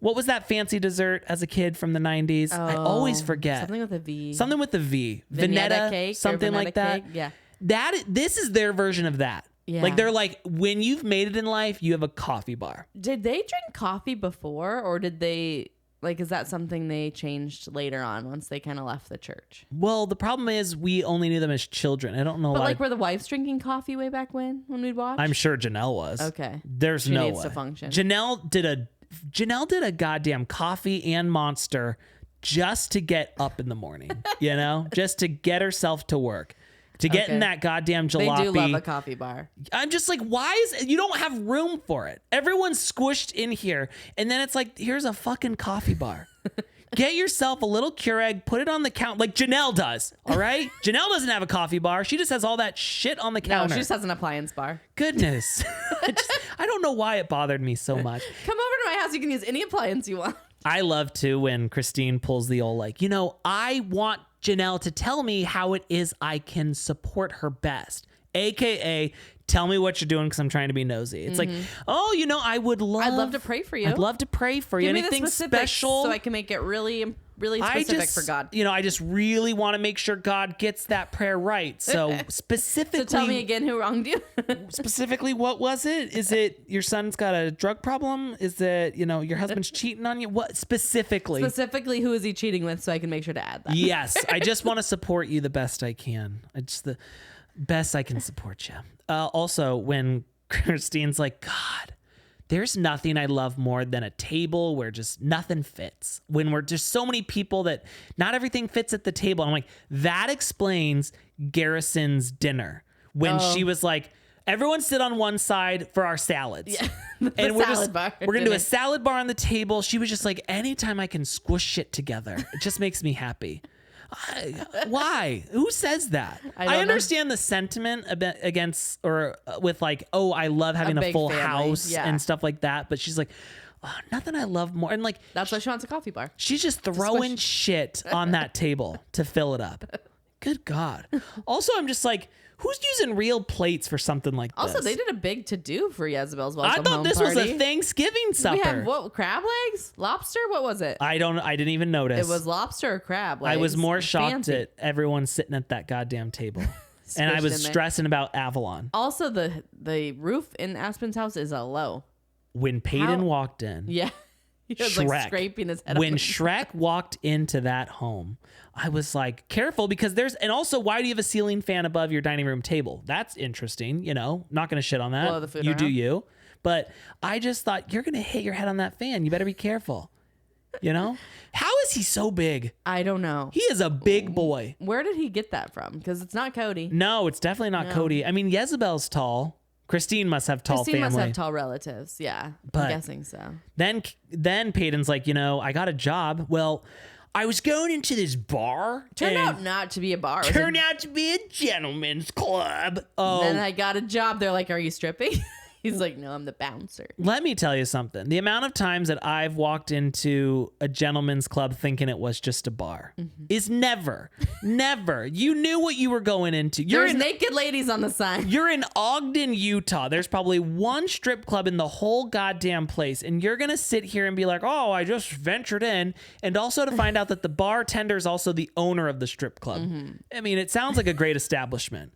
what was that fancy dessert as a kid from the 90s? I always forget. Something with a V. Something with the V. Viennetta cake. Something Viennetta like that. cake. Yeah. This is their version of that. Yeah. Like, they're like, when you've made it in life, you have a coffee bar. Did they drink coffee before, or did they is that something they changed later on once they kind of left the church? Well, the problem is we only knew them as children. I don't know. But were the wives drinking coffee way back when we'd watch? I'm sure Janelle was. Okay. There's She no needs way. to function. Janelle did a goddamn coffee and Monster just to get up in the morning, just to get herself to work. To get in Okay. that goddamn jalopy. They do love a coffee bar. I'm just like, you don't have room for it. Everyone's squished in here. And then it's like, here's a fucking coffee bar. Get yourself a little Keurig, put it on the counter like Janelle does. All right. Janelle doesn't have a coffee bar. She just has all that shit on the No, counter. she just has an appliance bar. Goodness. I don't know why it bothered me so much. Come over to my house. You can use any appliance you want. I love too when Christine pulls the old I want Janelle to tell me how it is I can support her best. AKA, tell me what you're doing because I'm trying to be nosy. It's like, I'd love to pray for you. I'd love to pray for you. Give Anything me the specifics special? so I can make it really, really specific for God. I just really want to make sure God gets that prayer right. So specifically, So tell me again who wronged you. specifically, what was it? Is it your son's got a drug problem? Is it, your husband's cheating on you? What specifically? Specifically, who is he cheating with so I can make sure to add that. Yes. I just want to support you the best I can. The best I can support you. Also, when Christine's like, God, there's nothing I love more than a table where just nothing fits. When we're just so many people that not everything fits at the table. I'm like, that explains Garrison's dinner. When she was like, everyone sit on one side for our salads. Yeah. And we're going to do a salad bar on the table. She was just like, anytime I can squish shit together, it just makes me happy. Why? Who says that? I understand the sentiment against or with I love having a full house and stuff like that. But she's like, nothing I love more. And that's why she wants a coffee bar. She's just throwing shit on that table to fill it up. Good God. Also, I'm just like, who's using real plates for something like this? Also, they did a big to-do for Ysabel's welcome I thought home this party. was a Thanksgiving supper. We had what, crab legs? Lobster? What was it? I didn't even notice. It was lobster or crab legs. I was more shocked Fancy. at everyone sitting at that goddamn table. And I Squished was in there. stressing about Avalon. Also, the roof in Aspen's house is a low. When Peyton walked in, Yeah. He was Shrek. like scraping his head. when up. Shrek walked into that home, I was like, careful, because and also, why do you have a ceiling fan above your dining room table? That's interesting. Not going to shit on that. Blow the food you do around. you. But I just thought, you're going to hit your head on that fan. You better be careful. How is he so big? I don't know. He is a big boy. Where did he get that from? Because it's not Cody. No, it's definitely not Cody. I mean, Ysabel's tall. Christine must have tall Christine family. must have tall relatives. Yeah, But- I'm guessing so. Then Peyton's like, I got a job. Well, I was going into this bar. Turned and out not to be a bar. It was Turned out to be a gentleman's club. Oh, Then I got a job. They're like, "Are you stripping?" He's like, "No, I'm the bouncer." let me tell you something. The amount of times that I've walked into a gentleman's club thinking it was just a bar is never. You knew what you were going into. There's naked ladies on the sign. You're in Ogden, Utah. There's probably one strip club in the whole goddamn place. And you're going to sit here and be like, oh, I just ventured in. And also to find out that the bartender is also the owner of the strip club. I mean, it sounds like a great establishment.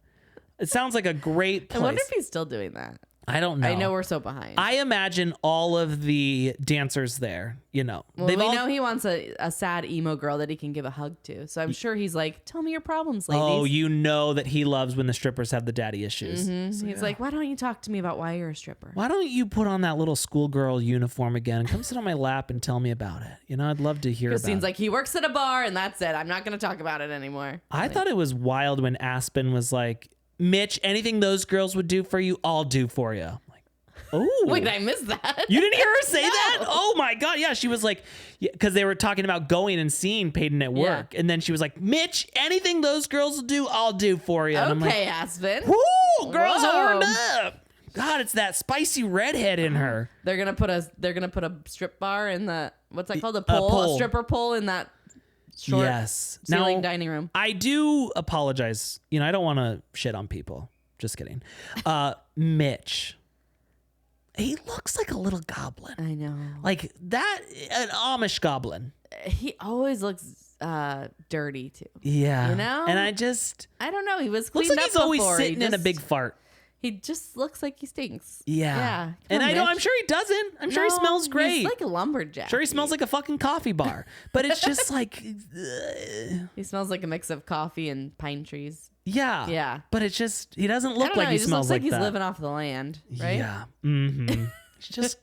It sounds like a great place. I wonder if he's still doing that. I don't know. I know we're so behind. I imagine all of the dancers there, Well, we know he wants a sad emo girl that he can give a hug to. So I'm sure he's like, "Tell me your problems, ladies." Oh, you know that he loves when the strippers have the daddy issues. So, He's like, "Why don't you talk to me about why you're a stripper?" why don't you put on that little schoolgirl uniform again and come sit on my lap and tell me about it? I'd love to hear about Christine's it. like, "He works at a bar, and that's it. I'm not going to talk about it anymore." I thought it was wild when Aspen was like, Mitch, anything those girls would do for you, I'll do for you. I'm like, oh. Wait, I missed that. You didn't hear her say that? Oh my God. Yeah. She was like, because they were talking about going and seeing Peyton at work. And then she was like, Mitch, anything those girls will do, I'll do for you. And I'm like, Okay, Aspen. whoo, girls Whoa. horned up. God, it's that spicy redhead in her. They're gonna put a strip bar in the what's that called? A pole, a stripper pole in that short Yes. ceiling Now, dining room. I do apologize. I don't want to shit on people. Just kidding. Mitch. He looks like a little goblin. I know. Like that, an Amish goblin. He always looks dirty too. Yeah. And I just I don't know. He was cleaned looks like up he's always before. sitting in a big fart. He just looks like he stinks. Yeah. Yeah. And Come on, I'm Mitch. sure he doesn't. I'm sure he No, smells great. He's like a lumberjack. Sure he smells like a fucking coffee bar. But it's just like, He smells like a mix of coffee and pine trees. yeah. Yeah. But it's just, he doesn't I look don't like know, he just smells looks like he's that. living off the land, right? Yeah. Mm-hmm. He's just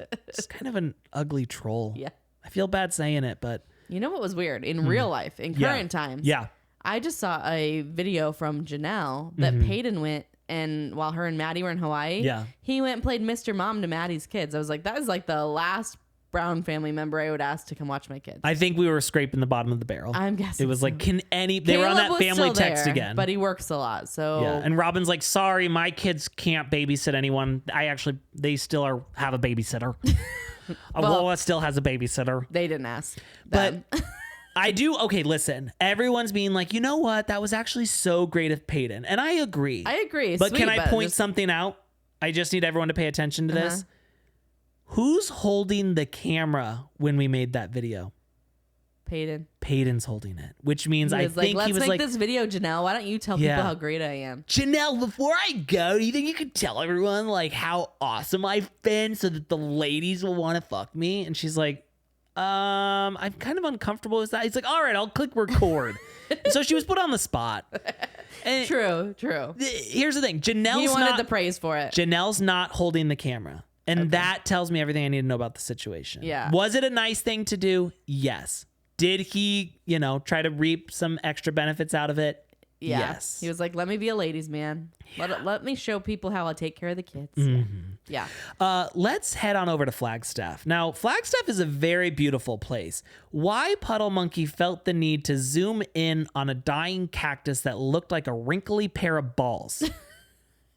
kind of an ugly troll. Yeah. I feel bad saying it, but You know what was weird? In real life, in current times, yeah. I just saw a video from Janelle that Peyton went and while her and Maddie were in Hawaii, he went and played Mr. Mom to Maddie's kids. I was like, that is like the last Brown family member I would ask to come watch my kids. I think we were scraping the bottom of the barrel. I'm guessing It was like, so. they were on Caleb that was family still text there, again. but he works a lot. So yeah. And Robyn's like, sorry, my kids can't babysit anyone. They still have a babysitter. Lola still has a babysitter. they didn't ask. But them. I do. Okay, listen. Everyone's being like, you know what? That was actually so great of Peyton. And I agree. I agree. But Sweet, can I point just- something out? I just need everyone to pay attention to this. Who's holding the camera when we made that video? Peyton. Peyton's holding it, which means He I was like, think let's he was make like, this video, Janelle. Why don't you tell Yeah. people how great I am? Janelle, before I go, do you think you could tell everyone like how awesome I've been so that the ladies will want to fuck me? And she's like, I'm kind of uncomfortable with that. He's like, all right, I'll click record. And so she was put on the spot. And True. here's the thing. He Janelle's wanted the praise for it. Janelle's not holding the camera. And that tells me everything I need to know about the situation. Yeah. Was it a nice thing to do? Yes. Did he, try to reap some extra benefits out of it? Yeah. Yes. He was like, let me be a ladies' man. Let me show people how I take care of the kids. Yeah. Let's head on over to Flagstaff. Now, Flagstaff is a very beautiful place. Why Puddle Monkey felt the need to zoom in on a dying cactus that looked like a wrinkly pair of balls?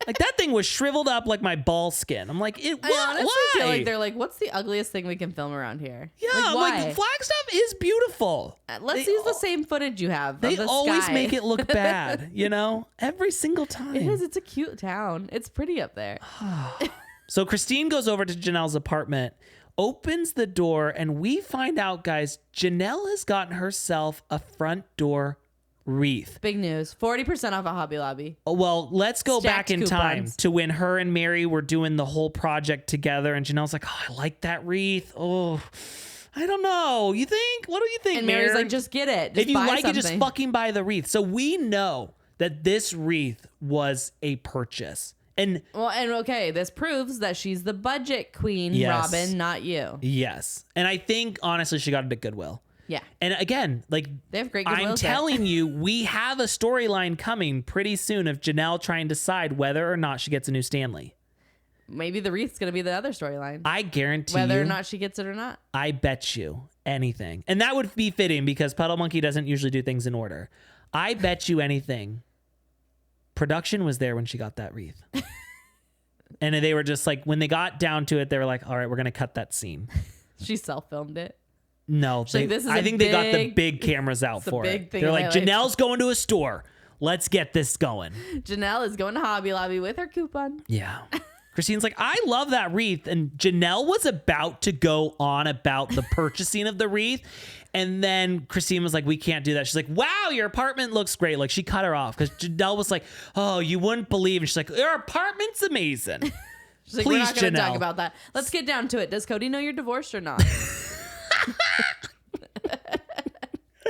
Like that thing was shriveled up like my ball skin. I'm like, what? I honestly Why? feel like they're like, what's the ugliest thing we can film around here? Yeah, like, I'm why? like Flagstaff is beautiful. Let's use the same footage you have. They of the always sky. make it look bad, every single time. It is. It's a cute town. It's pretty up there. So Christine goes over to Janelle's apartment, opens the door, and we find out, guys, Janelle has gotten herself a front door wreath. Big news. 40% off at Hobby Lobby. Oh, well, let's go Stacked back in time coupons. to when her and Meri were doing the whole project together, and Janelle's like, oh, I like that wreath. Oh, I don't know. You think? What do you think, And Meri? Mary's like, just get it. Just if you buy like something. it, just fucking buy the wreath. So we know that this wreath was a purchase. And okay, this proves that she's the budget queen, Yes. Robyn, not you. yes. And I think, honestly, she got it at Goodwill. Yeah. And again, like, They have great I'm Goodwills there. telling you, we have a storyline coming pretty soon of Janelle trying to decide whether or not she gets a new Stanley. Maybe the wreath's going to be the other storyline. I guarantee Whether you, or not she gets it or not. I bet you anything. And that would be fitting because Puddle Monkey doesn't usually do things in order. I bet you anything. Production was there when she got that wreath. And they were just like, when they got down to it, they were like, all right, we're going to cut that scene. She self-filmed it. No, like, "This is I a think they got the big- big cameras out it's a for big it. thing They're in like, my life." Janelle's going to a store. Let's get this going. Janelle is going to Hobby Lobby with her coupon. Yeah. Christine's like, I love that wreath. And Janelle was about to go on about the purchasing of the wreath. And then Christine was like, we can't do that. She's like, wow, your apartment looks great. Like, she cut her off because Janelle was like, oh, you wouldn't believe. And she's like, your apartment's amazing. She's like, Please, we're not going to Janelle. talk about that. Let's get down to it. Does Cody know you're divorced or not?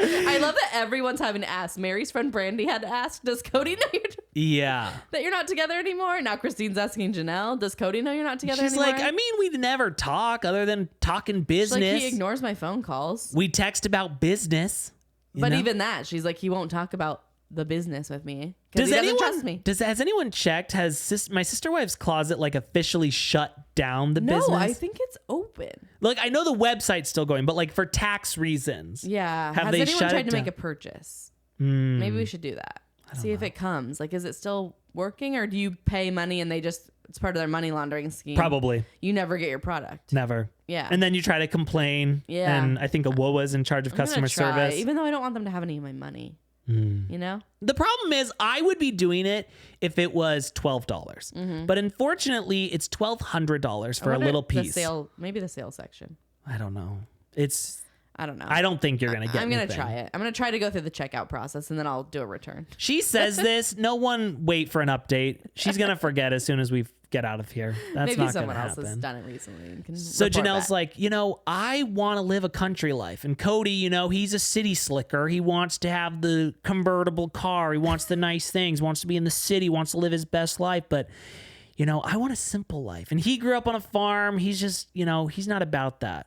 I love that everyone's having to ask. Mary's friend Brandy had to ask, does Cody know Yeah. that you're not together anymore? Now Christine's asking Janelle, does Cody know you're not together She's anymore? like, I mean, we never talk other than talking She's business. like, he ignores my phone calls. We text about business. you But know? even that, she's like, he won't talk about the business with me because he doesn't trust me. Has anyone checked? Has my sister wife's closet like officially shut down the No, business? I think it's open. Like, I know the website's still going, but like for tax reasons. Yeah. Have Has they anyone shut tried it to make down? a purchase? Maybe we should do that. See if it comes. Like, is it still working, or do you pay money and it's part of their money laundering scheme? Probably. You never get your product. Never. Yeah. And then you try to complain. Yeah. And I think Awoa's in charge of I'm gonna customer try, service. even though I don't want them to have any of my money. You know? The problem is I would be doing it if it was $12. But unfortunately, it's $1,200 for a little piece. Maybe the sale section. I don't know. I don't know. I don't think you're going to get I'm going to anything. try it. I'm going to try to go through the checkout process and then I'll do a return. She says this. No one wait for an update. She's going to forget as soon as we get out of here. That's Maybe not going to someone else happen. has done it recently and can So report Janelle's back. like, I want to live a country life. And Cody, he's a city slicker. He wants to have the convertible car. He wants the nice things, wants to be in the city, wants to live his best life. But, I want a simple life. And he grew up on a farm. He's just, he's not about that.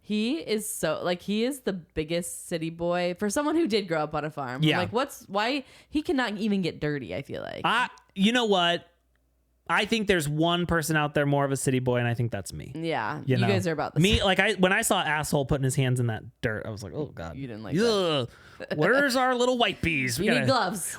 He is he is the biggest city boy for someone who did grow up on a farm. Yeah. I'm like, why he cannot even get dirty, I feel like. You know what? I think there's one person out there more of a city boy, and I think that's me. Yeah. You know? Guys are about the me. same. Like when I saw asshole putting his hands in that dirt, I was like, oh God. You didn't like Ugh. Where's our little white bees? You need gloves.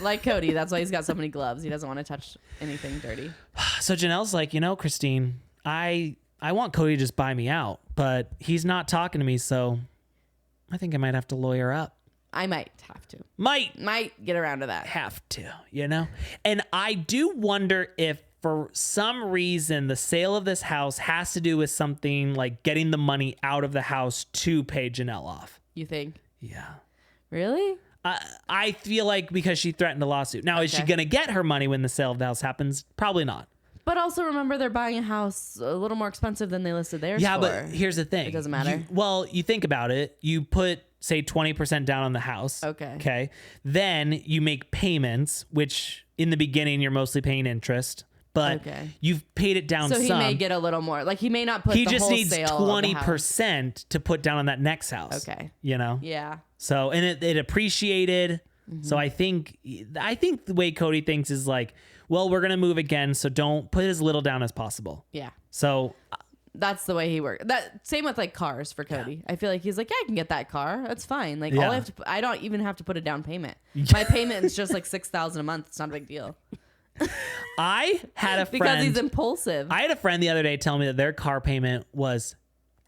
Like Cody. That's why he's got so many gloves. He doesn't want to touch anything dirty. So Janelle's like, Christine, I want Cody to just buy me out, but he's not talking to me, so I think I might have to lawyer up. I might have to. Might get around to that. have to, And I do wonder if for some reason the sale of this house has to do with something like getting the money out of the house to pay Janelle off. You think? Yeah. Really? I feel like because she threatened a lawsuit. Now, is she Okay. going to get her money when the sale of the house happens? Probably not. But also remember they're buying a house a little more expensive than they listed theirs Yeah, for. but here's the thing. It doesn't matter. You think about it. You put, say, 20% down on the house. Okay. Okay. Then you make payments, which in the beginning you're mostly paying interest, but Okay. you've paid it down So he some. may get a little more. Like he may not put He the just whole needs sale of the house. 20% to put down on that next house. Okay. Yeah. Yeah. So, and it appreciated. So I think the way Cody thinks is like, well, we're going to move again. So don't put as little down as possible. Yeah. So That's the way he works. That same with like cars for Cody. I feel like he's like, yeah, I can get that car. That's fine. Like all Yeah. I have to, I don't even have to put a down payment. My payment is just like $6,000 a month. It's not a big deal. I had a friend. Because he's impulsive. I had a friend the other day tell me that their car payment was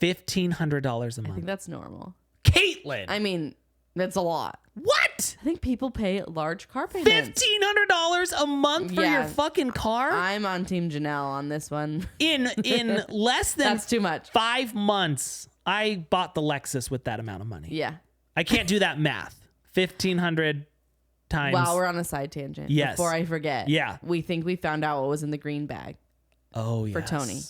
$1,500 a month. I think that's normal. Caitlin! I mean, that's a lot. What? I think people pay large car payments. $1,500 a month for your fucking car? I'm on Team Janelle on this one. In less than That's too much. 5 months, I bought the Lexus with that amount of money. Yeah. I can't do that math. 1,500 times. Wow, we're on a side tangent. Yes. Before I forget. Yeah. We think we found out what was in the green bag Oh, yes. for Tony.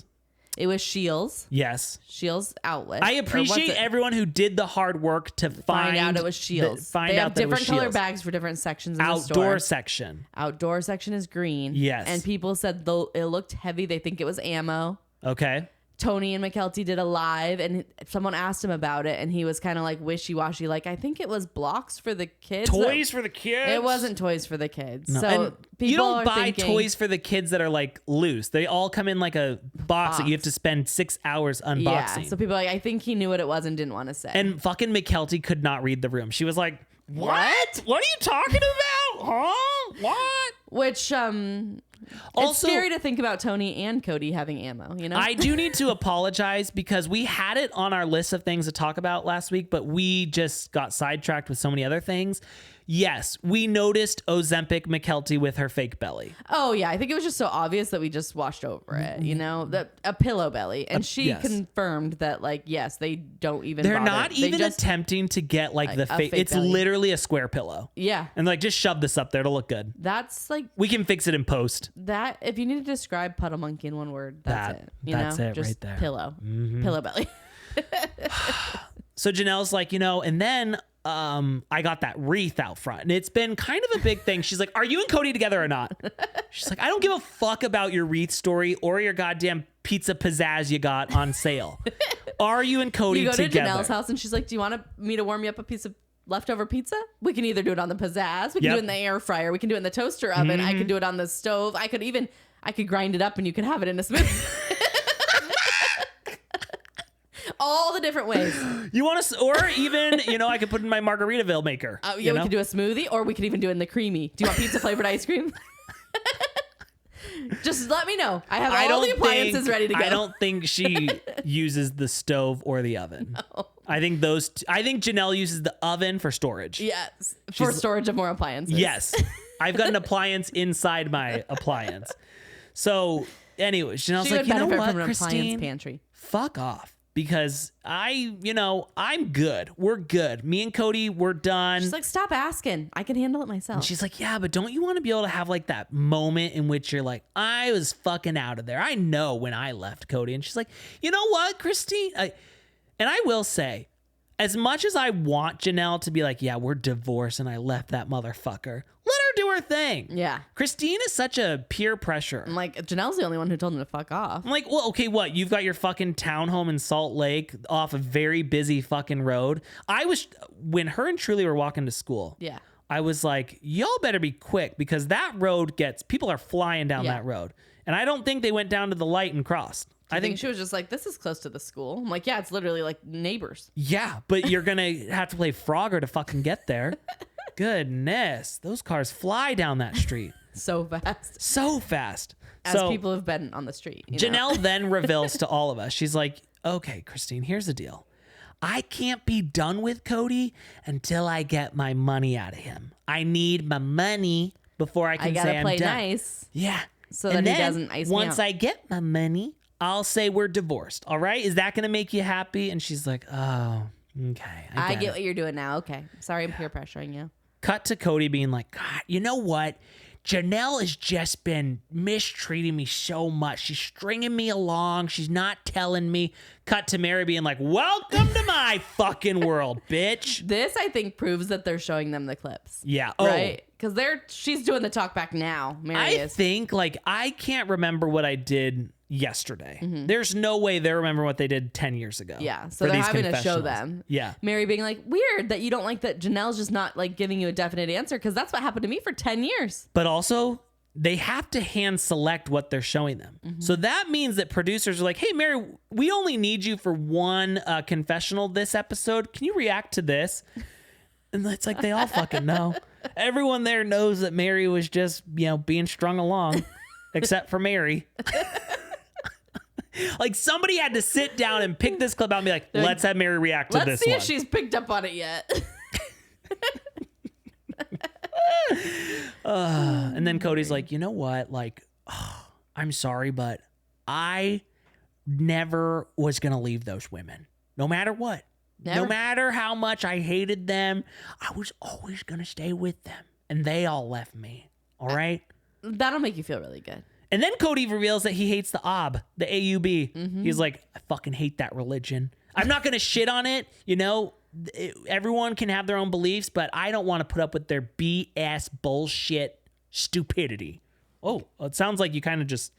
It was Shields. Yes. Shields outlet. I appreciate everyone who did the hard work to find out it was Shields. Find they out have that it was different color Shields. bags for different sections in the store. Outdoor section. Outdoor section is green. Yes. And people said though it looked heavy, they think it was ammo. Okay. Tony and McKelty did a live and someone asked him about it and he was kind of like wishy-washy, like I think it was blocks for the kids. Toys for the kids? It wasn't toys for the kids. No. So And people you don't are buy thinking, toys for the kids that are like loose. They all come in like a box that you have to spend 6 hours unboxing. Yeah, so people are like, I think he knew what it was and didn't want to say. And fucking McKelty could not read the room. She was like, what? What are you talking about? Huh? What? Which, Also, it's scary to think about Tony and Cody having ammo, you know? I do need to apologize because we had it on our list of things to talk about last week, but we just got sidetracked with so many other things. Yes, we noticed Ozempic McKelty with her fake belly. Oh, yeah. I think it was just so obvious that we just washed over it, you know? A pillow belly. And she yes. confirmed that, like, yes, they don't even They're bother. not They even just, attempting to get like the fake. fake It's belly. literally a square pillow. Yeah. And like, just shove this up there. It'll look good. That's like, We can fix it in post. that, if you need to describe puddle monkey in one word, that's it. You that's know? it Just right there. Pillow. Pillow belly. So Janelle's like, and then I got that wreath out front. And it's been kind of a big thing. She's like, are you and Cody together or not? She's like, I don't give a fuck about your wreath story or your goddamn pizza pizzazz you got on sale. Are you and Cody together? You go to Janelle's house and she's like, do you want me to warm you up a piece of leftover pizza? We can either do it on the pizzazz. We can do it in the air fryer. We can do it in the toaster oven. I can do it on the stove. I could grind it up and you can have it in a smoothie. All the different ways. You want to, or even, I could put in my Margaritaville maker. Yeah, we could do a smoothie, or we could even do it in the creamy. Do you want pizza flavored ice cream? Just let me know. I have all the appliances ready to go. I don't think she uses the stove or the oven. No. I think Janelle uses the oven for storage. Yes, for storage of more appliances. Yes. I've got an appliance inside my appliance. So, anyway, Janelle's she like, would you know benefit what, from an Christine? appliance pantry. Fuck off. Because I'm good. We're good. Me and Cody, we're done. She's like, stop asking. I can handle it myself. And she's like, yeah, but don't you want to be able to have like that moment in which you're like, I was fucking out of there. I know when I left Cody. And she's like, you know what, Christine? And I will say, as much as I want Janelle to be like, yeah, we're divorced and I left that motherfucker, let her do her thing. Yeah. Christine is such a peer pressure. I'm like, Janelle's the only one who told him to fuck off. I'm like, well, okay, what? You've got your fucking townhome in Salt Lake off a very busy fucking road. When her and Truly were walking to school. Yeah. I was like, y'all better be quick because that road people are flying down that road. And I don't think they went down to the light and crossed. I think she was just like, this is close to the school. I'm like, yeah, it's literally like neighbors. Yeah, but you're going to have to play Frogger to fucking get there. Goodness. Those cars fly down that street. So fast. So fast. As people have been on the street. Janelle then reveals to all of us, she's like, okay, Christine, here's the deal. I can't be done with Cody until I get my money out of him. I need my money before I can say I'm play done. Nice. Yeah. So and that he then, doesn't ice me once out. I get my money, I'll say we're divorced. All right? Is that going to make you happy? And she's like, oh, okay. I get what you're doing now. Okay. Sorry, I'm peer pressuring you. Cut to Cody being like, God, you know what? Janelle has just been mistreating me so much. She's stringing me along. She's not telling me. Cut to Meri being like, welcome to my fucking world, bitch. This, I think, proves that they're showing them the clips. Yeah. Right? Because she's doing the talk back now. Meri I is. think, I can't remember what I did yesterday. There's no way they remember what they did 10 years ago. Yeah, so for they're these having to show confessionals. them. Yeah. Meri being like, weird that you don't like that Janelle's just not like giving you a definite answer because that's what happened to me for 10 years. But also, they have to hand select what they're showing them. So that means that producers are like, hey, Meri, we only need you for one confessional this episode. Can you react to this? And it's like, they all fucking know. Everyone there knows that Meri was just, being strung along, except for Meri. Like, somebody had to sit down and pick this clip out and be like, let's have Meri react to this one. Let's see if she's picked up on it yet. And then Kody's like, you know what? Like, I'm sorry, but I never was going to leave those women. No matter what. Never. No matter how much I hated them, I was always going to stay with them. And they all left me. All right? That'll make you feel really good. And then Kody reveals that he hates the the AUB. Mm-hmm. He's like, I fucking hate that religion. I'm not going to shit on it. Everyone can have their own beliefs, but I don't want to put up with their BS bullshit stupidity. Oh, it sounds like you kind of just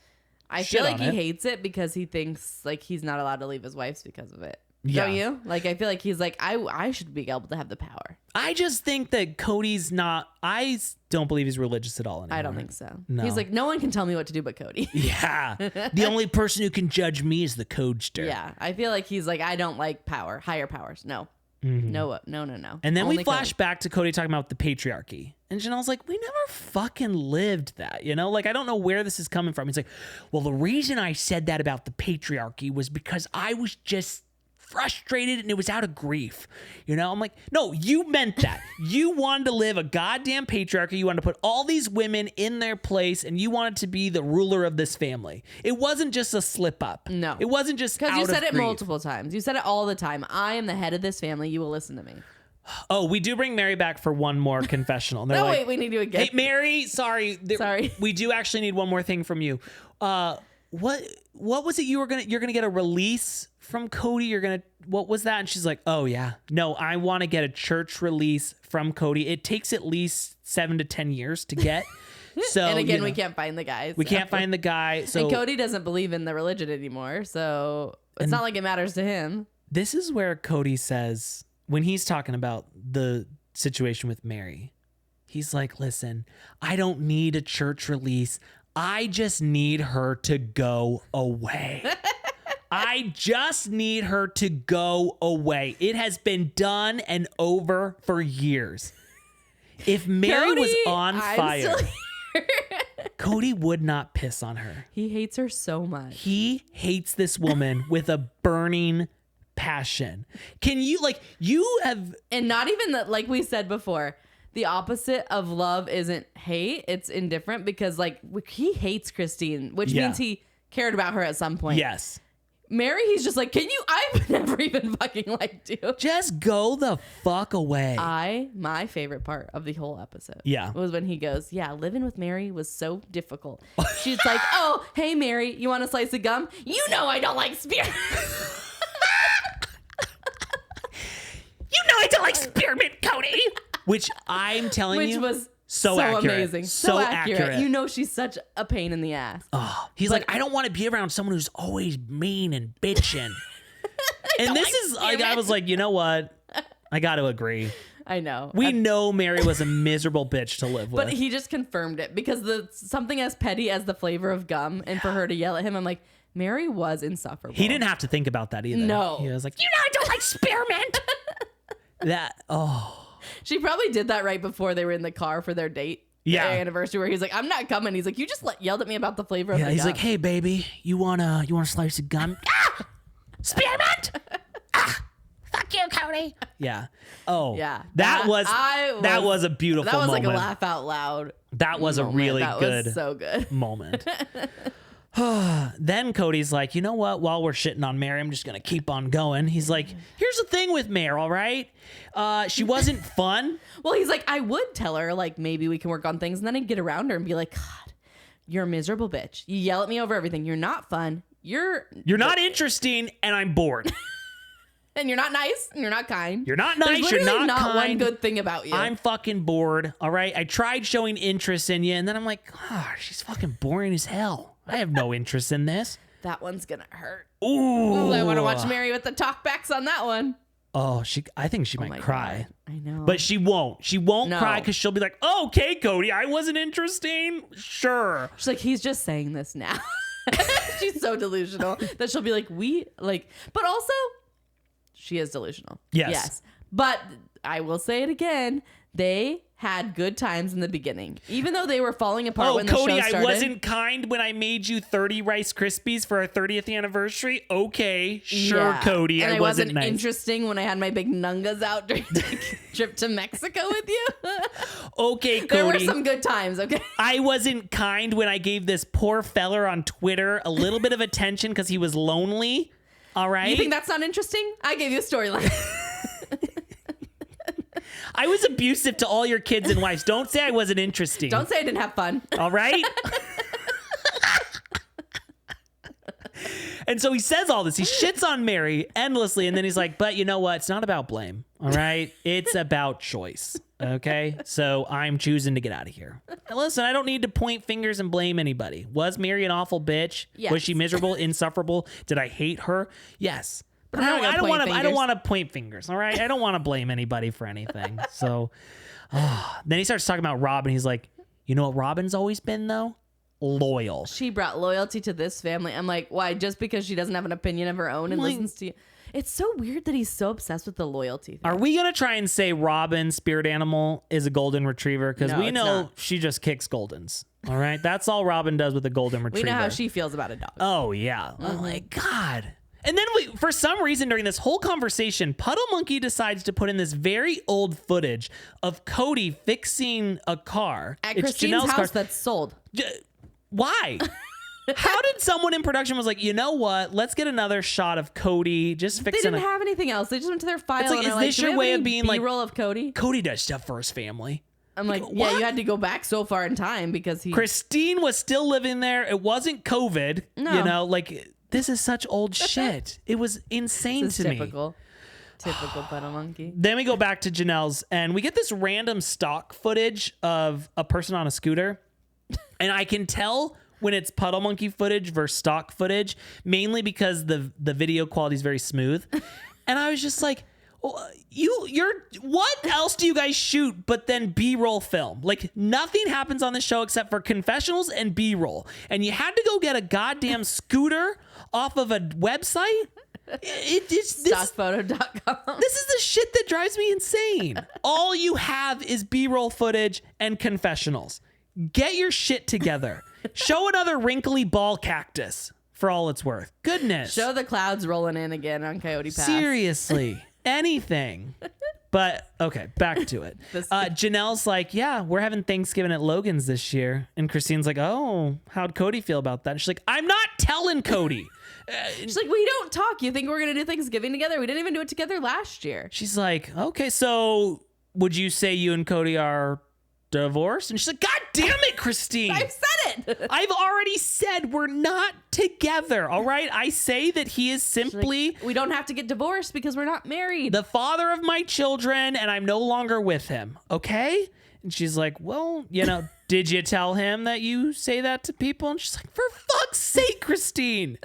I feel like he hates it because he thinks like he's not allowed to leave his wives because of it. Yeah. Don't you? Like, I feel like he's like, I should be able to have the power. I just think that Kody's not, I don't believe he's religious at all anymore. I don't think so. No. He's like, no one can tell me what to do but Kody. Yeah. The only person who can judge me is the codester. Yeah. I feel like he's like, I don't like power, higher powers. No. Mm-hmm. No. And then only we flash back to Kody talking about the patriarchy. And Janelle's like, we never fucking lived that, Like, I don't know where this is coming from. He's like, well, the reason I said that about the patriarchy was because I was just frustrated and it was out of grief. I'm like, no, you meant that. You wanted to live a goddamn patriarchy. You wanted to put all these women in their place and you wanted to be the ruler of this family. It wasn't just a slip up. No. It wasn't just because you said it grief. multiple times. You said it all the time. I am the head of this family. You will listen to me. Oh, we do bring Meri back for one more confessional. No, wait, we need to again. Hey, Meri, sorry. Sorry. We do actually need one more thing from you. What was it you're gonna get a release from Kody? What was that? And she's like, oh yeah, no, I want to get a church release from Kody. It takes at least 7 to 10 years to get. So and again, we can't find the guy. We can't find the guy. So and Kody doesn't believe in the religion anymore, so it's not like it matters to him. This is where Kody says, when he's talking about the situation with Meri, he's like, listen, I don't need a church release. I just need her to go away. I just need her to go away. It has been done and over for years. If Meri was on fire, Kody would not piss on her. He hates her so much. He hates this woman with a burning passion. Can you, you have... And not even that, like we said before, the opposite of love isn't hate. It's indifferent because, he hates Christine, which means he cared about her at some point. Yes. Meri, he's just like, I've never even fucking liked you. Just go the fuck away. My favorite part of the whole episode. Yeah. Was when he goes, living with Meri was so difficult. She's like, oh, hey, Meri, you want a slice of gum? You know I don't like spearmint. You know I don't like spearmint, Kody. Which I'm telling you. Which was so accurate. Amazing. So accurate. You know she's such a pain in the ass. Oh, he's like, I don't want to be around someone who's always mean and bitching. And this is like, I was like, you know what? I got to agree. I know. We know Meri was a miserable bitch to live with. But he just confirmed it because something as petty as the flavor of gum and for her to yell at him, I'm like, Meri was insufferable. He didn't have to think about that either. No. He was like, you know I don't like spearmint. She probably did that right before they were in the car for their date. Yeah. Their anniversary where he's like, I'm not coming. He's like, you just yelled at me about the flavor of the gum. He's like, hey, baby, you want a slice of gum? Ah! Spearmint? Fuck you, Kody. Yeah. Oh. Yeah. That was a beautiful moment. That was like a laugh out loud. That was a really good. Was so good moment. Then Cody's like, you know what? While we're shitting on Meri, I'm just going to keep on going. He's like, here's the thing with Meri, all right? She wasn't fun. Well, he's like, I would tell her, maybe we can work on things. And then I'd get around her and be like, God, you're a miserable bitch. You yell at me over everything. You're not fun. You're not interesting, and I'm bored. And you're not nice, and you're not kind. You're not nice, you're not kind. One good thing about you. I'm fucking bored, all right? I tried showing interest in you, and then I'm like, she's fucking boring as hell. I have no interest in this. That one's gonna hurt. Ooh. I want to watch Meri with the talkbacks on that one. Oh, I think she might cry. God. I know. But she won't. She won't cry because she'll be like, oh, okay, Kody, I wasn't interesting. Sure. She's like, he's just saying this now. She's so delusional that she'll be like, but also, she is delusional. Yes. But I will say it again. They had good times in the beginning, even though they were falling apart when the Cody, show started. I wasn't kind when I made you 30 Rice Krispies for our 30th anniversary. Okay, sure, Yeah. Cody, and I wasn't nice. interesting when I had my big nungas out during the trip to Mexico with you. Okay, Cody. There were some good times, okay? I wasn't kind when I gave this poor feller on Twitter a little bit of attention because he was lonely. All right? You think that's not interesting? I gave you a storyline. I was abusive to all your kids and wives. Don't say I wasn't interesting. Don't say I didn't have fun. All right? And so he says all this. He shits on Meri endlessly. And then he's like, but you know what? It's not about blame. All right? It's about choice. Okay? So I'm choosing to get out of here. And listen, I don't need to point fingers and blame anybody. Was Meri an awful bitch? Yes. Was she miserable, insufferable? Did I hate her? Yes. But I'm not I gonna don't point want to fingers. point fingers. All right? I don't want to blame anybody for anything. So then he starts talking about Robyn. He's like, you know what Robyn's always been, though? Loyal. She brought loyalty to this family. I'm like, why? Just because she doesn't have an opinion of her own and listens to you? It's so weird that he's so obsessed with the loyalty thing. Are we going to try and say Robyn's spirit animal is a golden retriever? Because No, we it's know not. she just kicks Goldens. All right? That's all Robyn does with a golden We retriever. know how she feels about a dog. Oh, yeah. I'm like, God. And then for some reason during this whole conversation, Puddle Monkey decides to put in this very old footage of Cody fixing a car. At It's Christine's Janelle's house car. that's sold. Why? How did someone in production was like, you know what? Let's get another shot of Cody just They fixing didn't a... have anything else. They just went to their file like, and is they're this "Do we your have way of any being like- B-roll of Cody?" Cody does stuff for his family. I'm like, What? yeah, you had to go back so far in time because he... Christine was still living there. It wasn't COVID. No. You know, like, this is such old shit. It was insane This is to me. typical Puddle Monkey. Then we go back to Janelle's and we get this random stock footage of a person on a scooter. And I can tell when it's Puddle Monkey footage versus stock footage, mainly because the video quality is very smooth. And I was just like, you're what else do you guys shoot but then B-roll film? Like nothing happens on the show except for confessionals and B-roll. And you had to go get a goddamn scooter off of a website? Stockphoto.com. This is the shit that drives me insane. All you have is B-roll footage and confessionals. Get your shit together. Show another wrinkly ball cactus for all it's worth. Goodness. Show the clouds rolling in again on Coyote Pass. Seriously. Anything. But okay, back to it. Janelle's like, yeah, we're having Thanksgiving at Logan's this year. And Christine's like, oh, how'd Cody feel about that? And she's like, I'm not telling Cody. She's like, we don't talk. You think we're going to do Thanksgiving together? We didn't even do it together last year. She's like, okay, so would you say you and Cody are divorced? And she's like, God damn it, Christine. I've said it. I've already said we're not together. All right. I say that he is simply We don't have to get divorced because we're not married. the father of my children and I'm no longer with him. Okay. And she's like, well, you know, did you tell him that you say that to people? And she's like, for fuck's sake, Christine.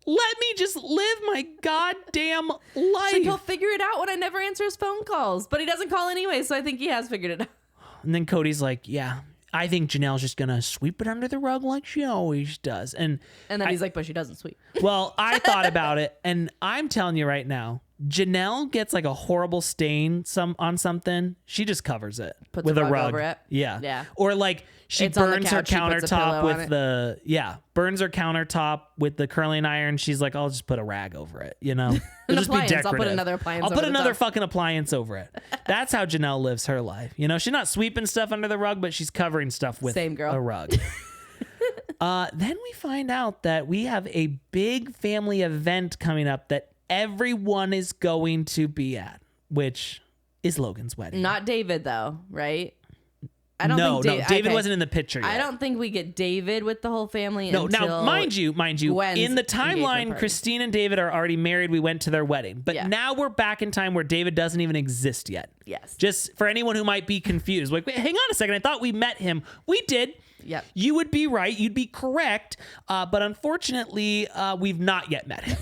Let me just live my goddamn life. She's like, he'll figure it out when I never answer his phone calls. But he doesn't call anyway, so I think he has figured it out. And then Cody's like, yeah, I think Janelle's just going to sweep it under the rug like she always does. And And then he's like, but she doesn't sweep. well, I thought about it, and I'm telling you right now, Janelle gets like a horrible stain on something. She just covers it Puts with a a rug rug. over it. Yeah. Or like she It's on the burns her couch, she puts a countertop pillow on with it. burns her countertop with the curling iron. She's like, I'll just put a rag over it, you know? It'll just be appliance. I'll put decorative. another appliance I'll put over the another top. fucking appliance over it. That's how Janelle lives her life. You know, she's not sweeping stuff under the rug, but she's covering stuff with Same girl. a rug. Then we find out that we have a big family event coming up that everyone is going to be at, which is Logan's wedding. Not David, though, right? I No, think David okay. wasn't in the picture yet. I don't think we get David with the whole family No, until now mind you, Gwen's in the engagement timeline, party. Christine and David are already married. We went to their wedding, but Yeah. now we're back in time where David doesn't even exist yet. Yes. Just for anyone who might be confused, like, wait, hang on a second. I thought we met him. We did. Yep. You would be right. You'd be correct. But unfortunately, we've not yet met him.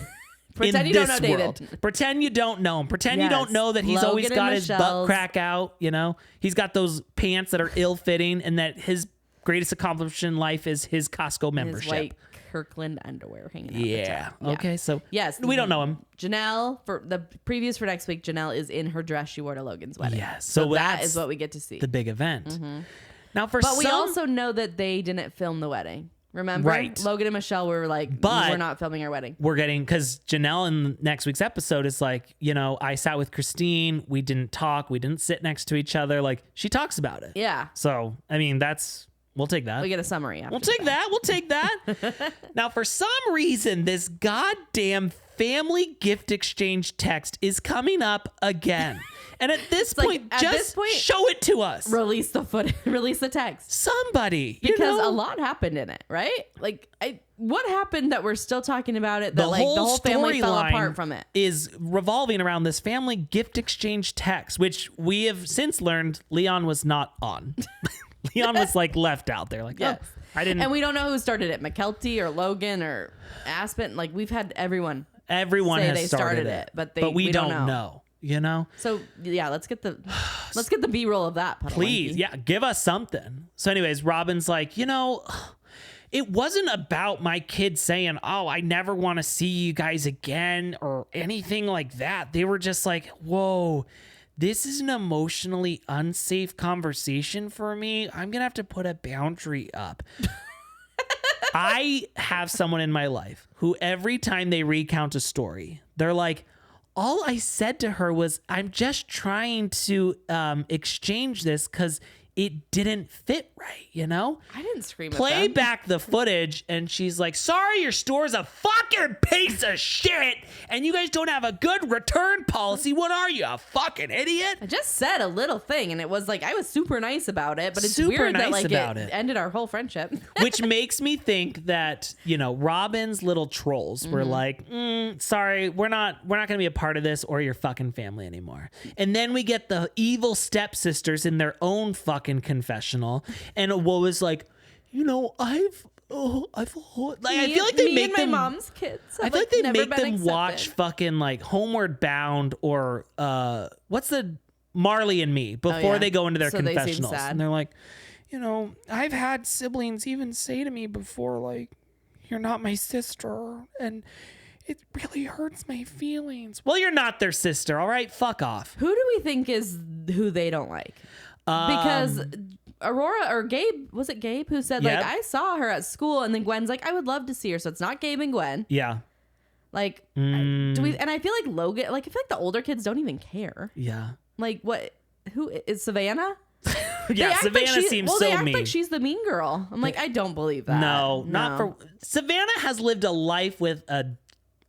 Pretend in you don't this know world. David. Pretend you don't know him. Pretend you Yes. don't know that he's Logan always and got his butt Michelle's- crack out. You know, he's got those pants that are ill-fitting, and that his greatest accomplishment in life is his Costco His membership. white Kirkland underwear hanging out. Yeah. The top. Okay. So yes, we don't know him. Janelle, for the previews for next week, Janelle is in her dress she wore to Logan's wedding. Yes. So that that's is what we get to see. the big event. Now but we also know that they didn't film the wedding. Remember? Right. Logan and Michelle were like, But we're not filming our wedding. we're getting, because Janelle in next week's episode is like, I sat with Christine. We didn't talk. We didn't sit next to each other. Like, she talks about it. Yeah. So, I mean, we'll take that. We get a summary after We'll take that. We'll take that. Now, for some reason, this goddamn family gift exchange text is coming up again. And at this point, show it to us. Release the text. Somebody. Because a lot happened in it, right? Like, what happened that we're still talking about it? That the whole family fell apart from it. Is revolving around this family gift exchange text, which we have since learned Leon was not on. Leon was like left out there. Like, yes. I didn't. And we don't know who started it. McKelty or Logan or Aspen. Like, we've had everyone say has they started it. But we don't know. So yeah, let's get the B-roll of that. Please, yeah, give us something. So anyways, Robyn's like, it wasn't about my kids saying, oh, I never want to see you guys again or anything like that. They were just like, whoa, this is an emotionally unsafe conversation for me. I'm gonna have to put a boundary up. I have someone in my life who every time they recount a story, they're like, all I said to her was, I'm just trying to exchange this because it didn't fit right, I didn't scream Play at them. back the footage, and she's like, sorry, your store's a fucking piece of shit, and you guys don't have a good return policy. What are you, a fucking idiot? I just said a little thing, and it was like, I was super nice about it, but it's Super weird that nice like about it it. ended our whole friendship. Which makes me think that, Robyn's little trolls were like, sorry, we're not going to be a part of this or your fucking family anymore. And then we get the evil stepsisters in their own fucking confessional, and what was like, I feel like they make them mom's kids. I feel like they make them watch fucking like Homeward Bound or what's the Marley and Me before they go into their confessionals, and they're like, I've had siblings even say to me before, like, you're not my sister, and it really hurts my feelings. Well, you're not their sister, all right? Fuck off. Who do we think is who they don't like? Because Aurora or Gabe, was it Gabe who said, like, I saw her at school, and then Gwen's like, I would love to see her. So it's not Gabe and Gwen. Yeah. Like, do we? And I feel like Logan, like, I feel like the older kids don't even care. Yeah. Like, what? Who is Savannah? Yeah, Savannah seems so they act mean. like she's the mean girl. I'm like, I don't believe that. No, not for Savannah has lived a life with a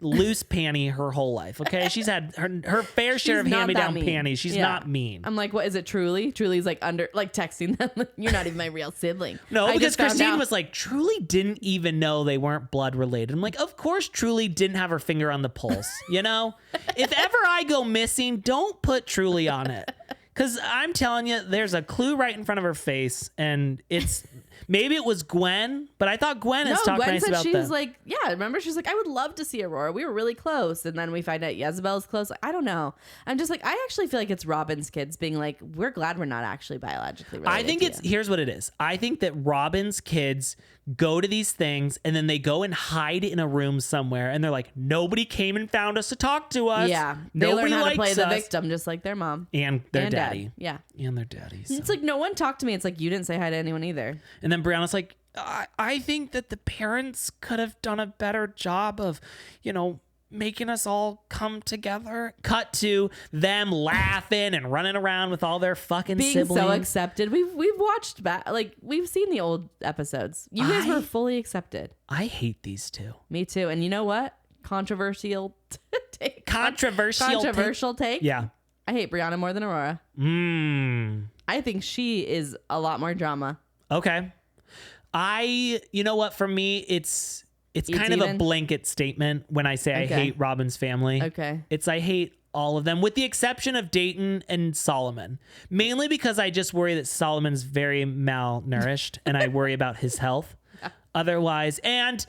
loose panty her whole life. Okay, she's had her fair share of hand-me-down panties. She's not mean. I'm like, what is it? Truly? Truly's like texting them. You're not even my real sibling. No, because Christine was like, Truly didn't even know they weren't blood related. I'm like, of course Truly didn't have her finger on the pulse. If ever I go missing, don't put Truly on it. Because I'm telling you, there's a clue right in front of her face, and maybe it was Gwen, but I thought Gwen has talked nice about that. She's like, yeah, remember? She's like, I would love to see Aurora. We were really close. And then we find out Ysabel's close. Like, I don't know. I'm just like, I actually feel like it's Robyn's kids being like, we're glad we're not actually biologically related. I think here's what it is. I think that Robyn's kids go to these things, and then they go and hide in a room somewhere, and they're like, nobody came and found us to talk to us. Yeah. They learn how to play the victim, just like their mom. And their daddy. Dad. Yeah. And their daddy. So. It's like, no one talked to me. It's like, you didn't say hi to anyone either. And then Brianna's like, I think that the parents could have done a better job of, making us all come together. Cut to them laughing and running around with all their fucking being siblings. So accepted. We've watched back, like, we've seen the old episodes. You guys were fully accepted. I hate these two. Me too. And you know what? Controversial take. Controversial take. Yeah. I hate Brianna more than Aurora. I think she is a lot more drama. Okay. You know what? For me, it's kind of a blanket statement when I say I hate Robyn's family. Okay. I hate all of them with the exception of Dayton and Solomon. Mainly because I just worry that Solomon's very malnourished and I worry about his health. Otherwise, and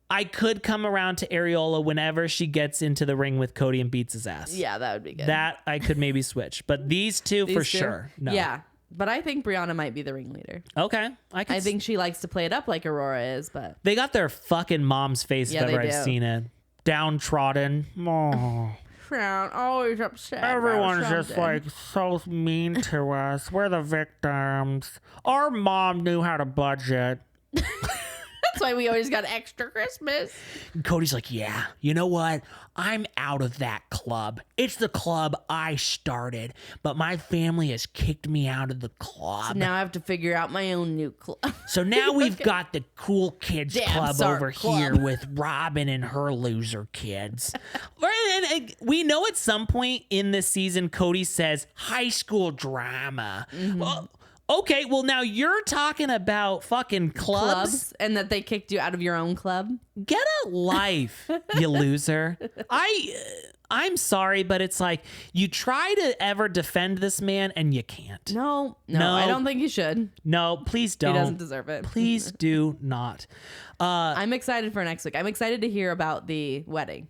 I could come around to Areola whenever she gets into the ring with Cody and beats his ass. Yeah, that would be good. That I could maybe switch. But these two for sure. No. Yeah. But I think Brianna might be the ringleader. Okay. I think she likes to play it up like Aurora is, but they got their fucking mom's face if ever I've seen it. Downtrodden. Oh. Frown, always upset. Everyone's just like so mean to us. We're the victims. Our mom knew how to budget. That's why we always got extra Christmas. Cody's like, yeah, you know what? I'm out of that club. It's the club I started, but my family has kicked me out of the club. So now I have to figure out my own new club. So now we've got the cool kids club over here with Robyn and her loser kids. And we know at some point in this season, Kody says high school drama. Well, okay, well, now you're talking about fucking clubs and that they kicked you out of your own club. Get a life, you loser. I'm sorry, but it's like you try to ever defend this man and you can't. No, I don't think you should. No, please don't. He doesn't deserve it. Please do not. I'm excited for next week. I'm excited to hear about the wedding.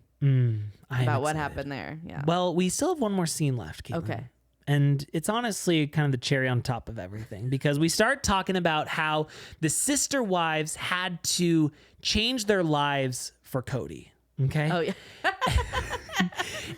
About what happened there. Yeah. Well, we still have one more scene left, Caitlin. Okay. And it's honestly kind of the cherry on top of everything because we start talking about how the sister wives had to change their lives for Kody. Okay. Oh, yeah.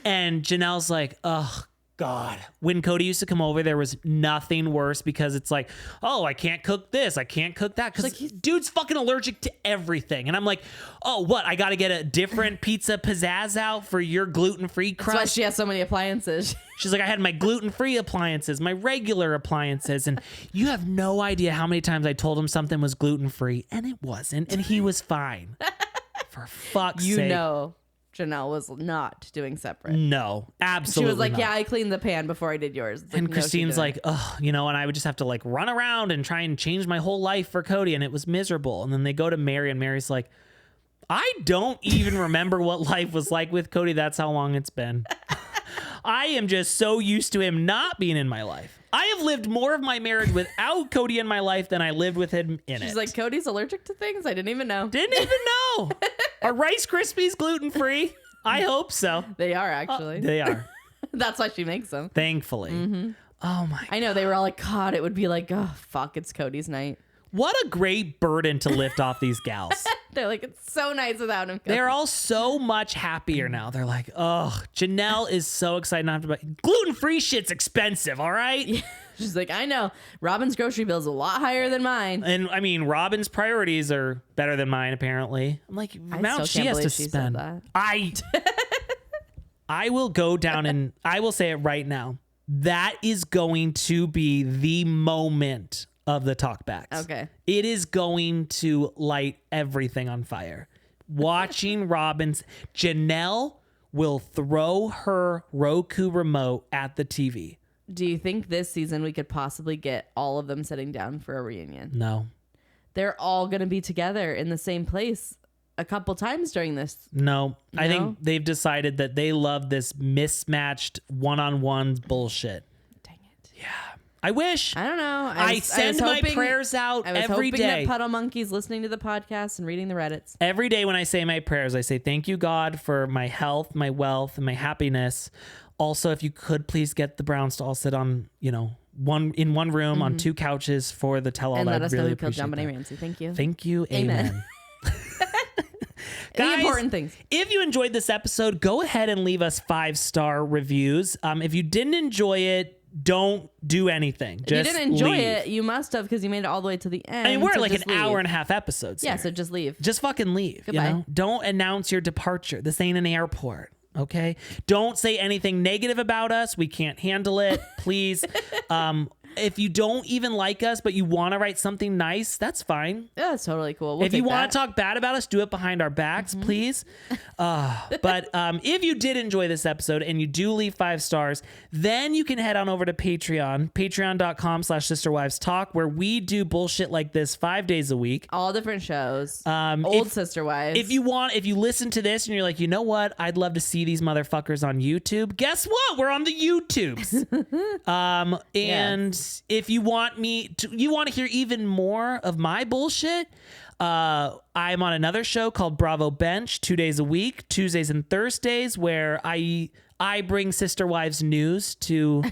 And Janelle's like, oh, God. When Kody used to come over, there was nothing worse because it's like, oh, I can't cook this. I can't cook that. Because like, dude's fucking allergic to everything. And I'm like, oh, what? I got to get a different pizza pizzazz out for your gluten-free crust? That's why she has so many appliances. She's like, I had my gluten-free appliances, my regular appliances. And you have no idea how many times I told him something was gluten-free. And it wasn't. And he was fine. For fuck's sake. You know. Janelle was not doing separate. No, absolutely. She was like, not. yeah, I cleaned the pan before I did yours. And Christine's like, oh, you know, and I would just have to like run around and try and change my whole life for Kody. And it was miserable. And then they go to Meri and Mary's like, I don't even remember what life was like with Kody. That's how long it's been. I am just so used to him not being in my life. I have lived more of my marriage without Kody in my life than I lived with him in it. She's like, Cody's allergic to things? I didn't even know. Didn't even know. Are Rice Krispies gluten-free? I hope so. They are, actually. They are. That's why she makes them. Thankfully. Oh, my God. I know. They were all like, God, it would be like, oh, fuck, it's Cody's night. What a great burden to lift off these gals. They're like, it's so nice without him. They're all so much happier now. They're like, oh, Janelle is so excited not to buy. Gluten-free shit's expensive, all right? Yeah. She's like, I know. Robyn's grocery bill's a lot higher than mine. And I mean, Robyn's priorities are better than mine, apparently. I'm like, the amount she has to spend. I will go down and I will say it right now. That is going to be the moment of the talkbacks. Okay. It is going to light everything on fire. Watching Robyn's, Janelle will throw her Roku remote at the TV. Do you think this season we could possibly get all of them sitting down for a reunion? No. They're all going to be together in the same place a couple times during this. No. I think they've decided that they love this mismatched one-on-one bullshit. Dang it. Yeah. I wish. I don't know. I send my prayers out every day. That Puddle Monkey's listening to the podcast and reading the Reddits. Every day when I say my prayers, I say, thank you, God, for my health, my wealth, and my happiness. Also, if you could please get the Browns to all sit on, in one room on two couches for the tell-all. And let us really know who killed John Benet Ramsey. Thank you. Thank you. Amen. Guys, important things. If you enjoyed this episode, go ahead and leave us 5-star reviews. If you didn't enjoy it, don't do anything. Just if you didn't enjoy leave. it, you must have because you made it all the way to the end. I mean, we're so like an hour and a half episodes. Yeah, here. so just leave. Just fucking leave. Goodbye. Don't announce your departure. This ain't an airport. Okay. Don't say anything negative about us. We can't handle it. Please. If you don't even like us, but you want to write something nice, that's fine. Yeah, that's totally cool. We'll if you want to talk bad about us, do it behind our backs, please. But if you did enjoy this episode and you do leave 5 stars, then you can head on over to Patreon, patreon.com/sisterwivestalk, where we do bullshit like this 5 days a week. All different shows. Old Sister Wives. If you listen to this and you're like, you know what? I'd love to see these motherfuckers on YouTube. Guess what? We're on the YouTubes. And if you want to hear even more of my bullshit, I'm on another show called Bravo Bench 2 days a week, Tuesdays and Thursdays, where I bring Sister Wives news to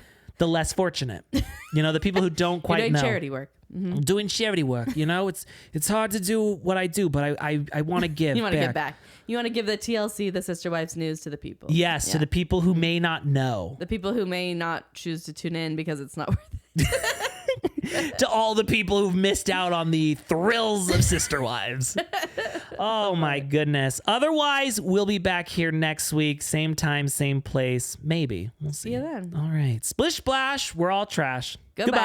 the less fortunate. You know, the people who don't quite doing know. charity work. I'm doing charity work. You know, it's hard to do what I do, but I want to give. You want to give back. You want to give the TLC, the Sister Wives news, to the people. Yes, to the people who may not know. The people who may not choose to tune in because it's not worth it. To all the people who've missed out on the thrills of Sister Wives. Oh my goodness. Otherwise, we'll be back here next week. Same time, same place. Maybe. We'll see. See you then. All right. Splish splash. We're all trash. Goodbye.